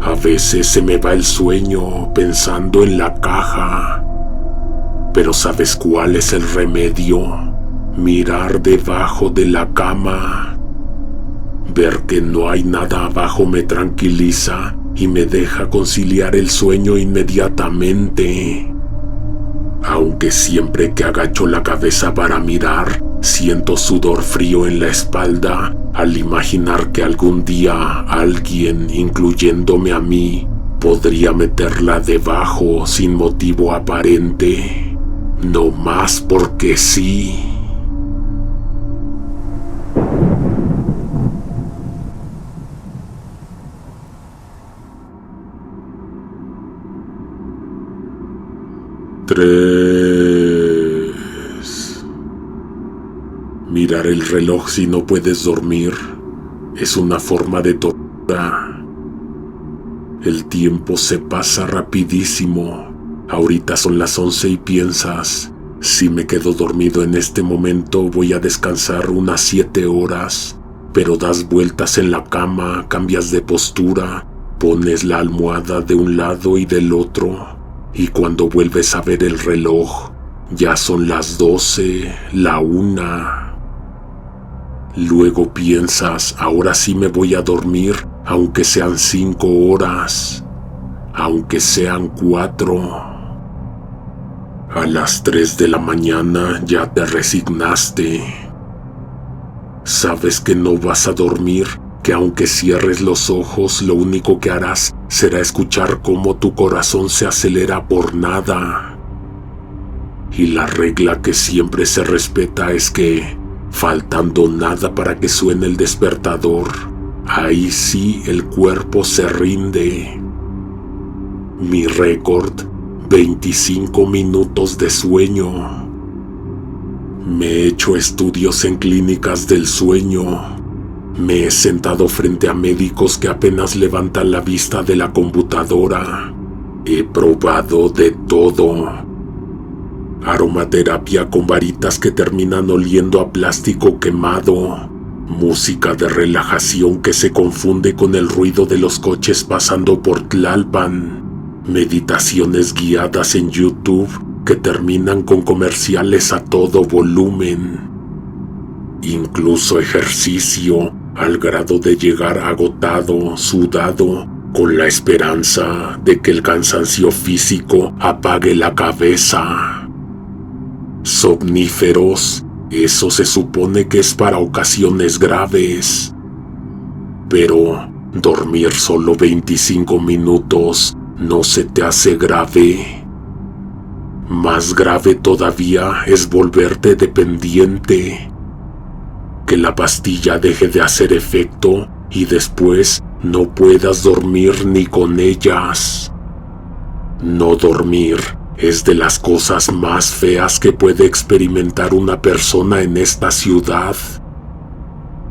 A veces se me va el sueño pensando en la caja. Pero ¿sabes cuál es el remedio? Mirar debajo de la cama. Ver que no hay nada abajo me tranquiliza y me deja conciliar el sueño inmediatamente. Aunque siempre que agacho la cabeza para mirar, siento sudor frío en la espalda al imaginar que algún día alguien, incluyéndome a mí, podría meterla debajo sin motivo aparente, no más porque sí. Mirar el reloj si no puedes dormir es una forma de tortura. El tiempo se pasa rapidísimo. Ahorita son las 11 y piensas, si me quedo dormido en este momento voy a descansar unas 7 horas, pero das vueltas en la cama, cambias de postura, pones la almohada de un lado y del otro. Y cuando vuelves a ver el reloj, ya son las 12, la 1. Luego piensas, ahora sí me voy a dormir, aunque sean 5 horas, aunque sean 4. A las 3 de la mañana ya te resignaste. Sabes que no vas a dormir, que aunque cierres los ojos, lo único que harás será escuchar cómo tu corazón se acelera por nada. Y la regla que siempre se respeta es que, faltando nada para que suene el despertador, ahí sí el cuerpo se rinde. Mi récord, 25 minutos de sueño. Me he hecho estudios en clínicas del sueño. Me he sentado frente a médicos que apenas levantan la vista de la computadora. He probado de todo. Aromaterapia con varitas que terminan oliendo a plástico quemado. Música de relajación que se confunde con el ruido de los coches pasando por Tlalpan. Meditaciones guiadas en YouTube que terminan con comerciales a todo volumen. Incluso ejercicio al grado de llegar agotado, sudado, con la esperanza de que el cansancio físico apague la cabeza. Somníferos, eso se supone que es para ocasiones graves. Pero dormir solo 25 minutos no se te hace grave. Más grave todavía es volverte dependiente. Que la pastilla deje de hacer efecto y después no puedas dormir ni con ellas. No dormir es de las cosas más feas que puede experimentar una persona en esta ciudad.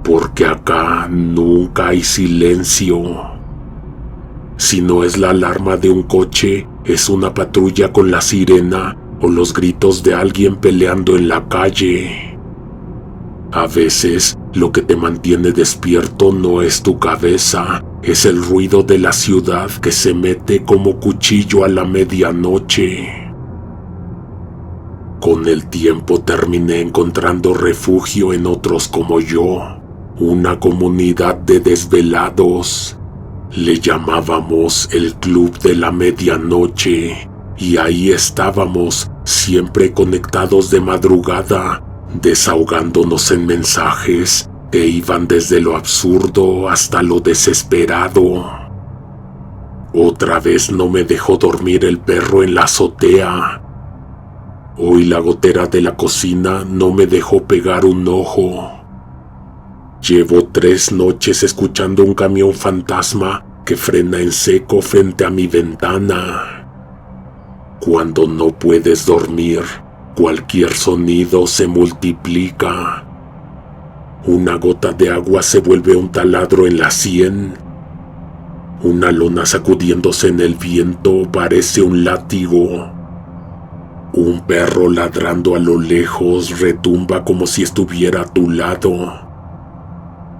porque acá nunca hay silencio. Si no es la alarma de un coche, es una patrulla con la sirena o los gritos de alguien peleando en la calle. A veces, lo que te mantiene despierto no es tu cabeza, es el ruido de la ciudad que se mete como cuchillo a la medianoche. Con el tiempo terminé encontrando refugio en otros como yo, una comunidad de desvelados. Le llamábamos el Club de la Medianoche, y ahí estábamos, siempre conectados de madrugada, desahogándonos en mensajes que iban desde lo absurdo hasta lo desesperado. Otra vez no me dejó dormir el perro en la azotea. Hoy la gotera de la cocina no me dejó pegar un ojo. Llevo 3 noches escuchando un camión fantasma que frena en seco frente a mi ventana. Cuando no puedes dormir, cualquier sonido se multiplica. Una gota de agua se vuelve un taladro en la sien. Una lona sacudiéndose en el viento parece un látigo. Un perro ladrando a lo lejos retumba como si estuviera a tu lado.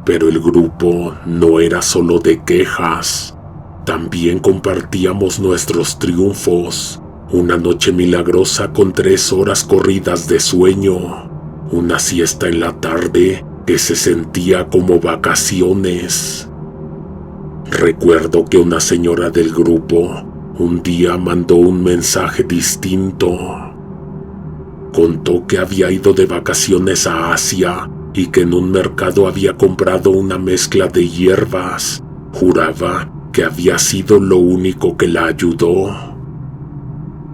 Pero el grupo no era solo de quejas. También compartíamos nuestros triunfos. Una noche milagrosa con 3 horas corridas de sueño. Una siesta en la tarde que se sentía como vacaciones. Recuerdo que una señora del grupo un día mandó un mensaje distinto. Contó que había ido de vacaciones a Asia y que en un mercado había comprado una mezcla de hierbas. Juraba que había sido lo único que la ayudó.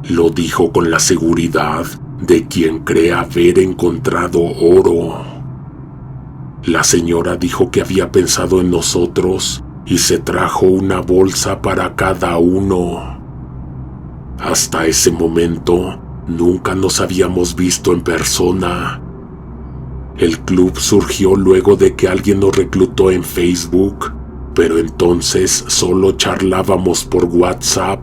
Lo dijo con la seguridad de quien cree haber encontrado oro. La señora dijo que había pensado en nosotros y se trajo una bolsa para cada uno. Hasta ese momento, nunca nos habíamos visto en persona. El club surgió luego de que alguien nos reclutó en Facebook, pero entonces solo charlábamos por WhatsApp.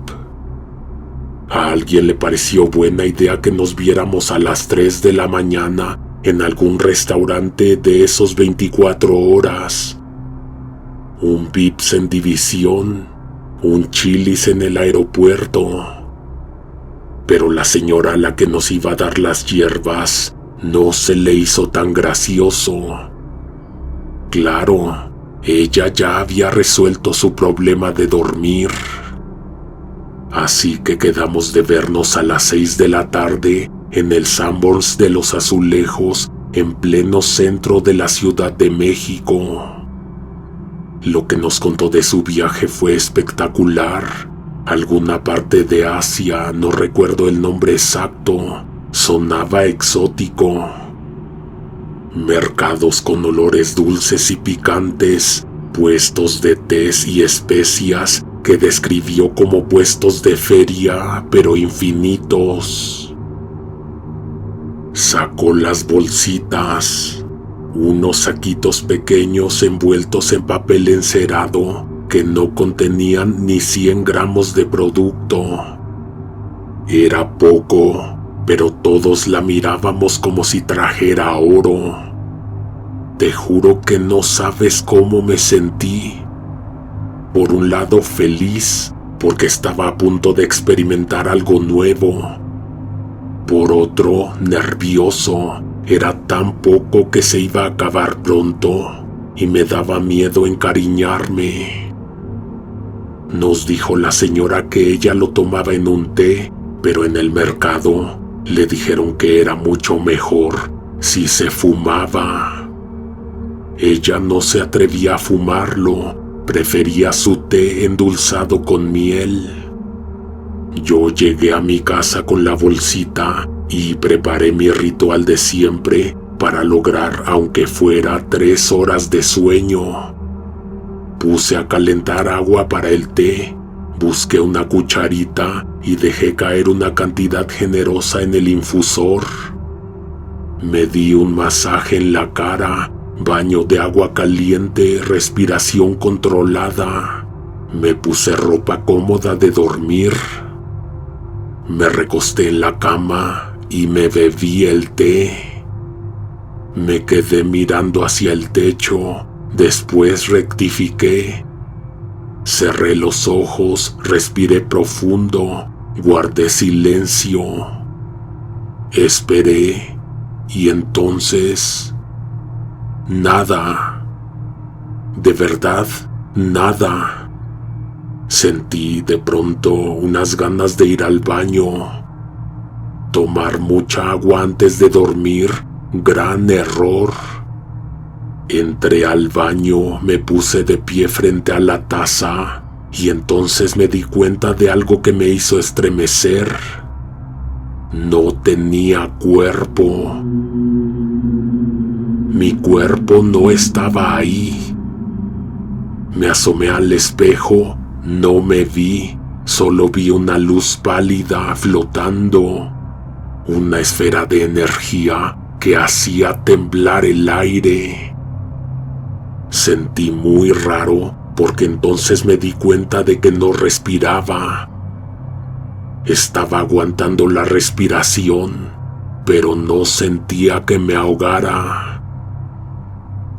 A alguien le pareció buena idea que nos viéramos a las 3 de la mañana en algún restaurante de esos 24 horas. Un Vips en División, un Chili's en el aeropuerto. Pero la señora a la que nos iba a dar las hierbas no se le hizo tan gracioso. Claro, ella ya había resuelto su problema de dormir. Así que quedamos de vernos a las 6 de la tarde en el Sanborns de los Azulejos, en pleno centro de la Ciudad de México. Lo que nos contó de su viaje fue espectacular. Alguna parte de Asia, no recuerdo el nombre exacto, sonaba exótico. Mercados con olores dulces y picantes, puestos de tés y especias que describió como puestos de feria, pero infinitos. Sacó las bolsitas, unos saquitos pequeños envueltos en papel encerado que no contenían ni 100 gramos de producto. Era poco, pero todos la mirábamos como si trajera oro. Te juro que no sabes cómo me sentí. Por un lado feliz, porque estaba a punto de experimentar algo nuevo. Por otro, nervioso. Era tan poco que se iba a acabar pronto y me daba miedo encariñarme. Nos dijo la señora que ella lo tomaba en un té, pero en el mercado le dijeron que era mucho mejor si se fumaba. Ella no se atrevía a fumarlo, prefería su té endulzado con miel. Yo llegué a mi casa con la bolsita y preparé mi ritual de siempre para lograr aunque fuera 3 horas de sueño. Puse a calentar agua para el té, busqué una cucharita y dejé caer una cantidad generosa en el infusor. Me di un masaje en la cara, Baño de agua caliente, respiración controlada. Me puse ropa cómoda de dormir. Me recosté en la cama y me bebí el té. Me quedé mirando hacia el techo, después rectifiqué. Cerré los ojos, respiré profundo, guardé silencio. Esperé y entonces... nada. De verdad, nada. Sentí de pronto unas ganas de ir al baño. Tomar mucha agua antes de dormir, gran error. Entré al baño, me puse de pie frente a la taza y entonces me di cuenta de algo que me hizo estremecer. No tenía cuerpo. Mi cuerpo no estaba ahí. Me asomé al espejo, no me vi, solo vi una luz pálida flotando, una esfera de energía que hacía temblar el aire. Sentí muy raro porque entonces me di cuenta de que no respiraba. Estaba aguantando la respiración, pero no sentía que me ahogara.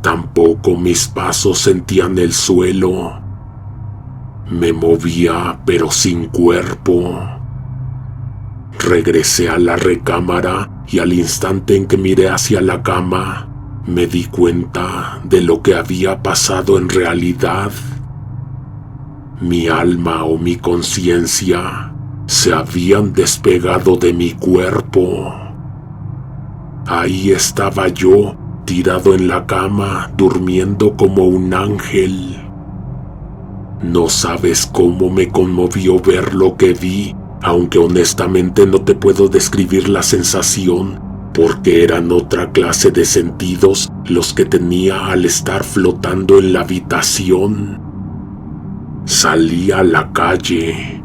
Tampoco mis pasos sentían el suelo. Me movía, pero sin cuerpo. Regresé a la recámara y al instante en que miré hacia la cama, me di cuenta de lo que había pasado en realidad. Mi alma o mi conciencia se habían despegado de mi cuerpo. Ahí estaba yo, tirado en la cama, durmiendo como un ángel. No sabes cómo me conmovió ver lo que vi, aunque honestamente no te puedo describir la sensación, porque eran otra clase de sentidos los que tenía al estar flotando en la habitación. Salí a la calle.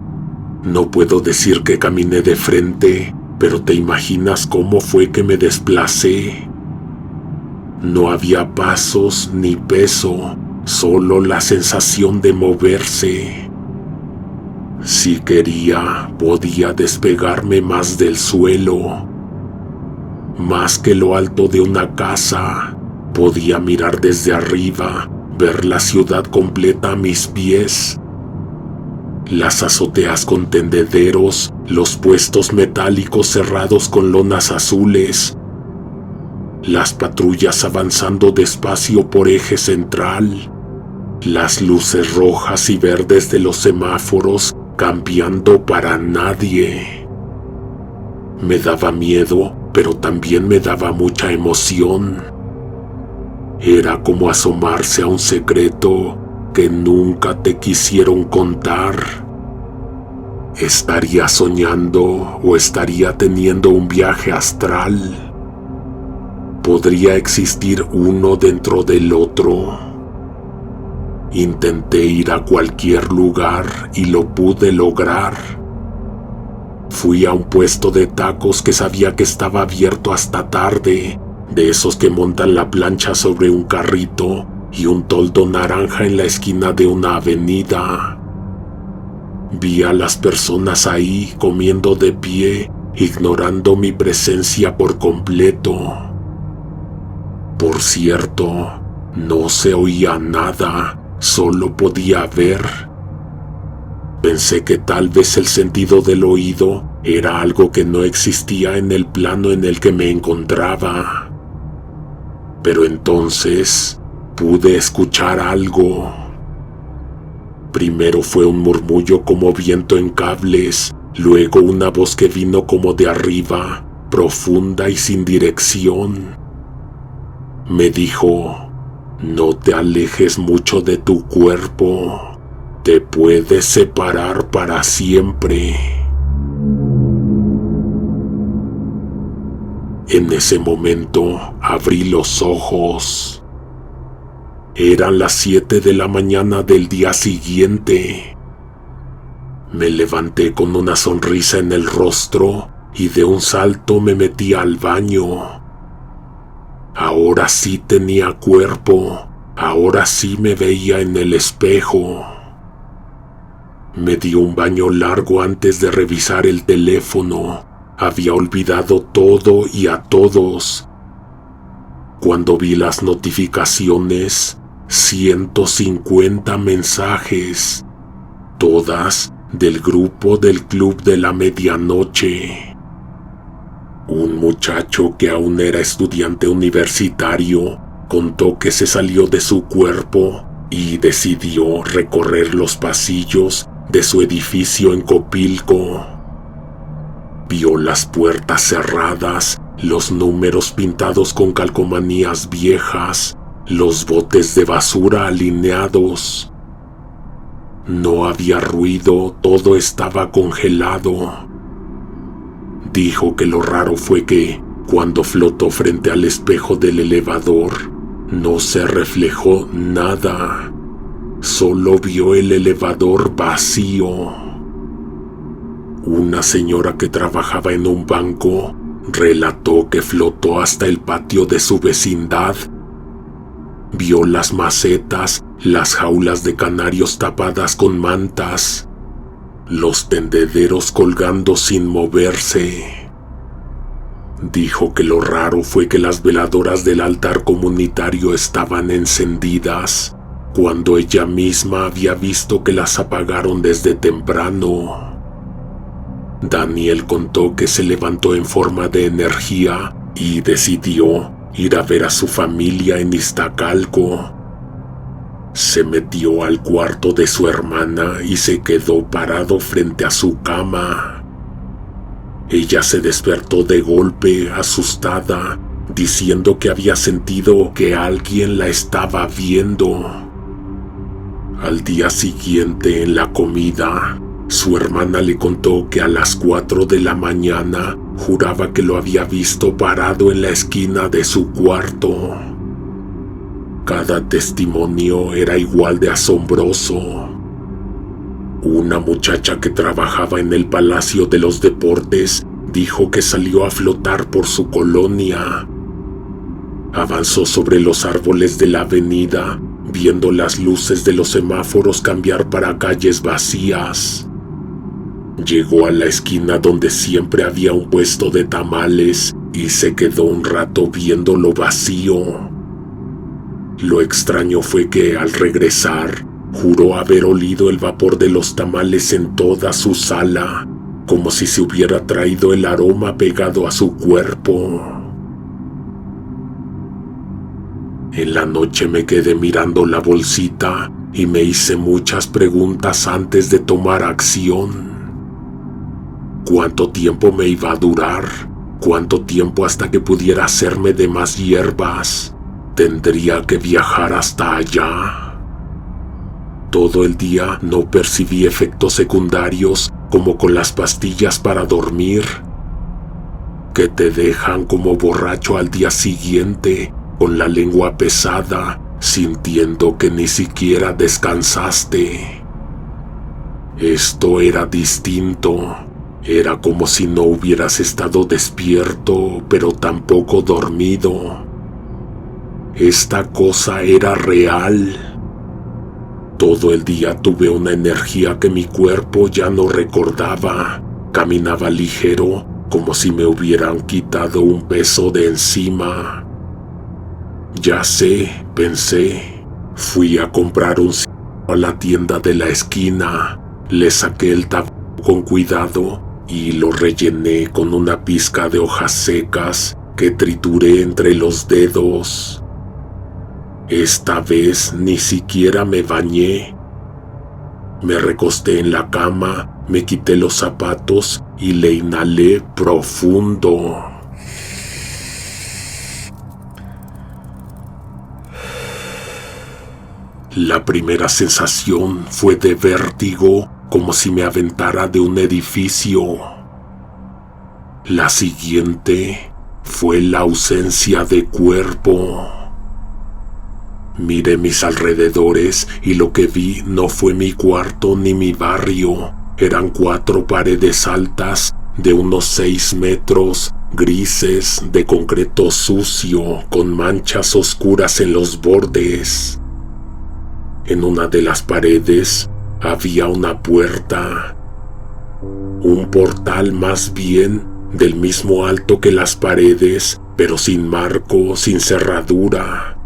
No puedo decir que caminé de frente, pero te imaginas cómo fue que me desplacé. No había pasos ni peso, solo la sensación de moverse. Si quería, podía despegarme más del suelo. Más que lo alto de una casa, podía mirar desde arriba, ver la ciudad completa a mis pies. Las azoteas con tendederos, los puestos metálicos cerrados con lonas azules, las patrullas avanzando despacio por eje central, las luces rojas y verdes de los semáforos cambiando para nadie. Me daba miedo, pero también me daba mucha emoción. Era como asomarse a un secreto que nunca te quisieron contar. ¿Estaría soñando o estaría teniendo un viaje astral? ¿Podría existir uno dentro del otro? Intenté ir a cualquier lugar y lo pude lograr. Fui a un puesto de tacos que sabía que estaba abierto hasta tarde, de esos que montan la plancha sobre un carrito y un toldo naranja en la esquina de una avenida. Vi a las personas ahí comiendo de pie, ignorando mi presencia por completo. Por cierto, no se oía nada, solo podía ver. Pensé que tal vez el sentido del oído era algo que no existía en el plano en el que me encontraba. Pero entonces pude escuchar algo. Primero fue un murmullo como viento en cables, luego una voz que vino como de arriba, profunda y sin dirección. Me dijo: no te alejes mucho de tu cuerpo, te puedes separar para siempre. En ese momento abrí los ojos. Eran las 7 de la mañana del día siguiente. Me levanté con una sonrisa en el rostro y de un salto me metí al baño. Ahora sí tenía cuerpo, ahora sí me veía en el espejo. Me dio un baño largo antes de revisar el teléfono. Había olvidado todo y a todos. Cuando vi las notificaciones, 150 mensajes, todas del grupo del Club de la Medianoche. Un muchacho que aún era estudiante universitario contó que se salió de su cuerpo y decidió recorrer los pasillos de su edificio en Copilco. Vio las puertas cerradas, los números pintados con calcomanías viejas, los botes de basura alineados. No había ruido, todo estaba congelado. Dijo que lo raro fue que, cuando flotó frente al espejo del elevador, no se reflejó nada. Solo vio el elevador vacío. Una señora que trabajaba en un banco relató que flotó hasta el patio de su vecindad. Vio las macetas, las jaulas de canarios tapadas con mantas, los tendederos colgando sin moverse. Dijo que lo raro fue que las veladoras del altar comunitario estaban encendidas, cuando ella misma había visto que las apagaron desde temprano. Daniel contó que se levantó en forma de energía y decidió ir a ver a su familia en Iztacalco. Se metió al cuarto de su hermana y se quedó parado frente a su cama. Ella se despertó de golpe, asustada, diciendo que había sentido que alguien la estaba viendo. Al día siguiente, en la comida, su hermana le contó que a las 4 de la mañana juraba que lo había visto parado en la esquina de su cuarto. Cada testimonio era igual de asombroso. Una muchacha que trabajaba en el Palacio de los Deportes dijo que salió a flotar por su colonia. Avanzó sobre los árboles de la avenida, viendo las luces de los semáforos cambiar para calles vacías. Llegó a la esquina donde siempre había un puesto de tamales y se quedó un rato viéndolo vacío. Lo extraño fue que al regresar, juró haber olido el vapor de los tamales en toda su sala, como si se hubiera traído el aroma pegado a su cuerpo. En la noche me quedé mirando la bolsita y me hice muchas preguntas antes de tomar acción. ¿Cuánto tiempo me iba a durar? ¿Cuánto tiempo hasta que pudiera hacerme de más hierbas? ¿Tendría que viajar hasta allá? Todo el día no percibí efectos secundarios como con las pastillas para dormir, que te dejan como borracho al día siguiente, con la lengua pesada, sintiendo que ni siquiera descansaste. Esto era distinto. Era como si no hubieras estado despierto, pero tampoco dormido. Esta cosa era real. Todo el día tuve una energía que mi cuerpo ya no recordaba. Caminaba ligero, como si me hubieran quitado un peso de encima. Ya sé, pensé. Fui a comprar un cigarro a la tienda de la esquina. Le saqué el tabaco con cuidado y lo rellené con una pizca de hojas secas que trituré entre los dedos. Esta vez ni siquiera me bañé. Me recosté en la cama, me quité los zapatos y le inhalé profundo. La primera sensación fue de vértigo, como si me aventara de un edificio. La siguiente fue la ausencia de cuerpo. Miré mis alrededores y lo que vi no fue mi cuarto ni mi barrio. Eran 4 paredes altas de unos 6 metros, grises, de concreto sucio, con manchas oscuras en los bordes. En una de las paredes había una puerta, un portal más bien, del mismo alto que las paredes, pero sin marco, sin cerradura.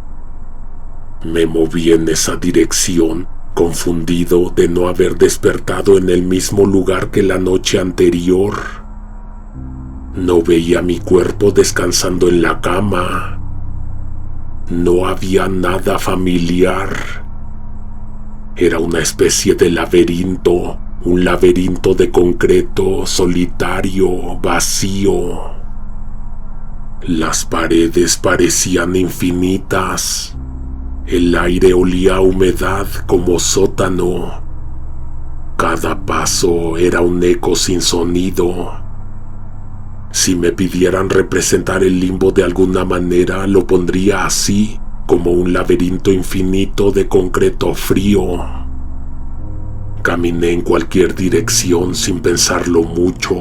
Me moví en esa dirección, confundido de no haber despertado en el mismo lugar que la noche anterior. No veía mi cuerpo descansando en la cama. No había nada familiar. Era una especie de laberinto, un laberinto de concreto, solitario, vacío. Las paredes parecían infinitas. El aire olía a humedad como sótano. Cada paso era un eco sin sonido. Si me pidieran representar el limbo de alguna manera, lo pondría así, como un laberinto infinito de concreto frío. Caminé en cualquier dirección sin pensarlo mucho.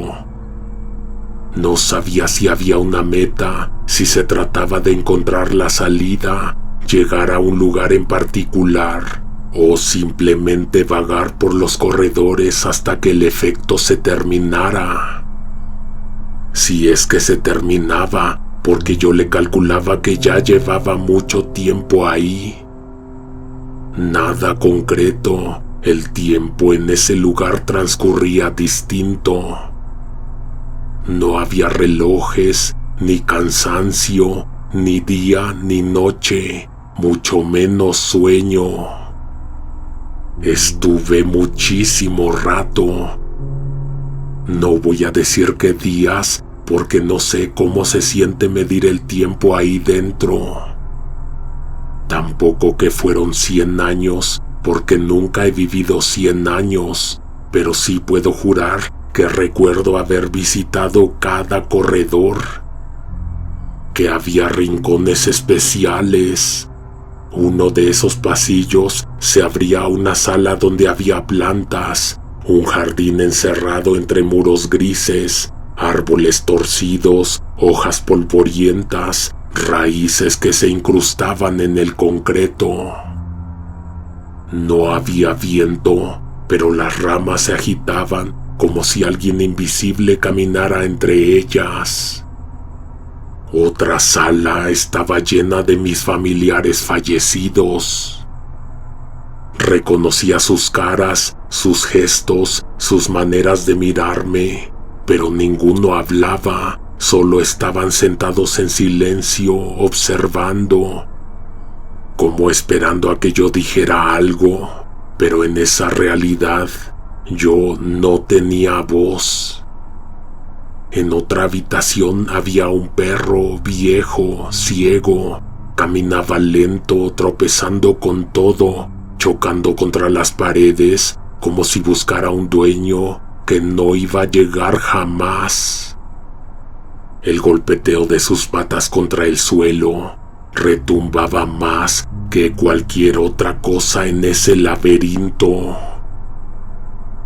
No sabía si había una meta, si se trataba de encontrar la salida, llegar a un lugar en particular, o simplemente vagar por los corredores hasta que el efecto se terminara. Si es que se terminaba, porque yo le calculaba que ya llevaba mucho tiempo ahí. Nada concreto, el tiempo en ese lugar transcurría distinto. No había relojes, ni cansancio, ni día ni noche, mucho menos sueño. Estuve muchísimo rato. No voy a decir qué días, porque no sé cómo se siente medir el tiempo ahí dentro. Tampoco que fueron 100 años, porque nunca he vivido 100 años, pero sí puedo jurar que recuerdo haber visitado cada corredor, que había rincones especiales. Uno de esos pasillos se abría a una sala donde había plantas, un jardín encerrado entre muros grises, árboles torcidos, hojas polvorientas, raíces que se incrustaban en el concreto. No había viento, pero las ramas se agitaban como si alguien invisible caminara entre ellas. Otra sala estaba llena de mis familiares fallecidos. Reconocía sus caras, sus gestos, sus maneras de mirarme, pero ninguno hablaba, solo estaban sentados en silencio, observando, como esperando a que yo dijera algo, pero en esa realidad yo no tenía voz. En otra habitación había un perro viejo, ciego, caminaba lento, tropezando con todo, chocando contra las paredes, como si buscara un dueño que no iba a llegar jamás. El golpeteo de sus patas contra el suelo retumbaba más que cualquier otra cosa en ese laberinto.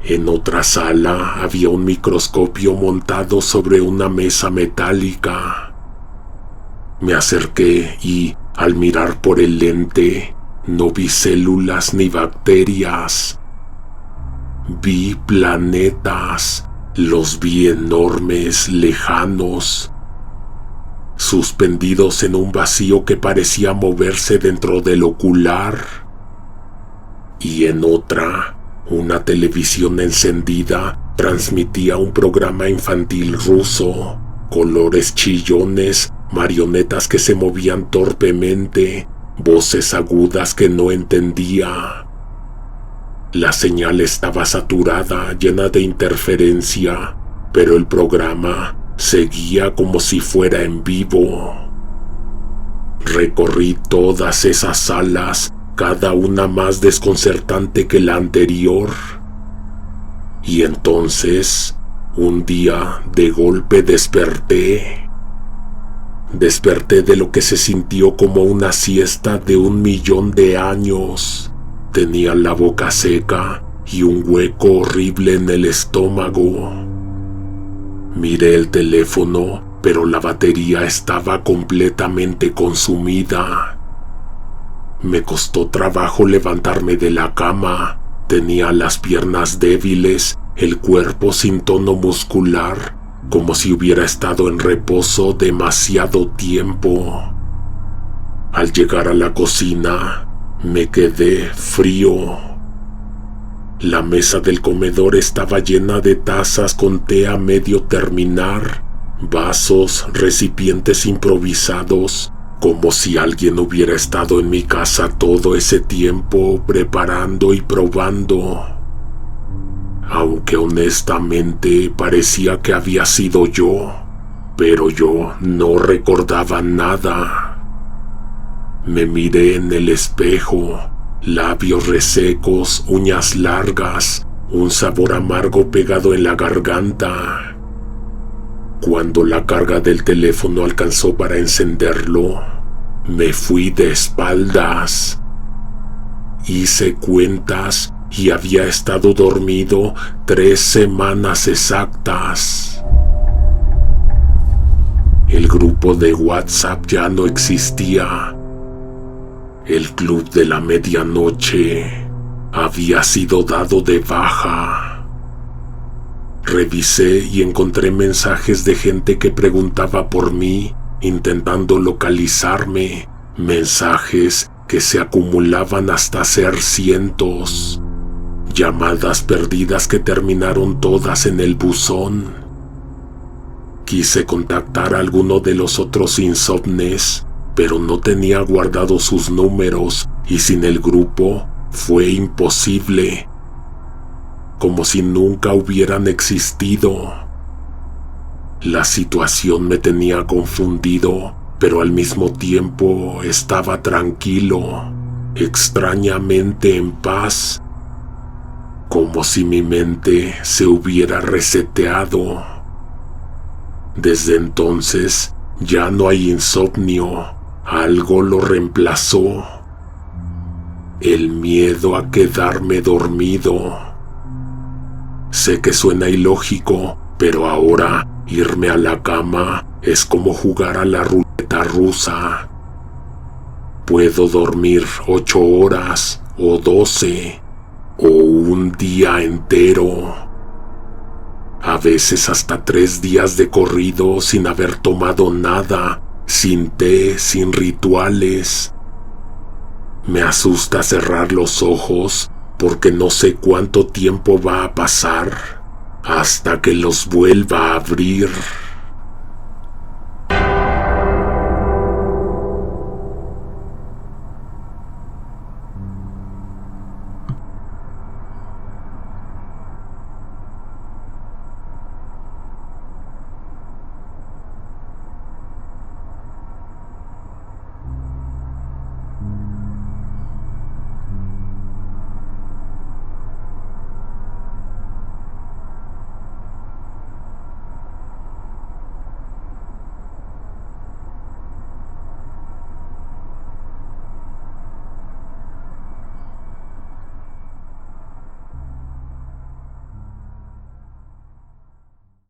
En otra sala había un microscopio montado sobre una mesa metálica. Me acerqué y, al mirar por el lente, no vi células ni bacterias. Vi planetas, los vi enormes, lejanos, suspendidos en un vacío que parecía moverse dentro del ocular. Y en otra, una televisión encendida transmitía un programa infantil ruso, colores chillones, marionetas que se movían torpemente, voces agudas que no entendía. La señal estaba saturada, llena de interferencia, pero el programa seguía como si fuera en vivo. Recorrí todas esas salas, cada una más desconcertante que la anterior. Y entonces, un día, de golpe desperté. Desperté de lo que se sintió como una siesta de 1.000.000 de años. Tenía la boca seca y un hueco horrible en el estómago. Miré el teléfono pero la batería estaba completamente consumida. Me costó trabajo levantarme de la cama. Tenía las piernas débiles, el cuerpo sin tono muscular, como si hubiera estado en reposo demasiado tiempo. Al llegar a la cocina, me quedé frío. La mesa del comedor estaba llena de tazas con té a medio terminar, vasos, recipientes improvisados, como si alguien hubiera estado en mi casa todo ese tiempo preparando y probando. Aunque honestamente parecía que había sido yo, pero yo no recordaba nada. Me miré en el espejo, labios resecos, uñas largas, un sabor amargo pegado en la garganta. Cuando la carga del teléfono alcanzó para encenderlo, me fui de espaldas. Hice cuentas y había estado dormido 3 semanas exactas. El grupo de WhatsApp ya no existía. El club de la medianoche había sido dado de baja. Revisé y encontré mensajes de gente que preguntaba por mí, intentando localizarme, mensajes que se acumulaban hasta ser cientos, llamadas perdidas que terminaron todas en el buzón. Quise contactar a alguno de los otros insomnes, pero no tenía guardados sus números y sin el grupo fue imposible. Como si nunca hubieran existido. La situación me tenía confundido, pero al mismo tiempo estaba tranquilo, extrañamente en paz, como si mi mente se hubiera reseteado. Desde entonces ya no hay insomnio, algo lo reemplazó. El miedo a quedarme dormido. Sé que suena ilógico, pero ahora irme a la cama es como jugar a la ruleta rusa. Puedo dormir 8 horas o 12 o un día entero. A veces hasta 3 días de corrido sin haber tomado nada, sin té, sin rituales. Me asusta cerrar los ojos porque no sé cuánto tiempo va a pasar hasta que los vuelva a abrir.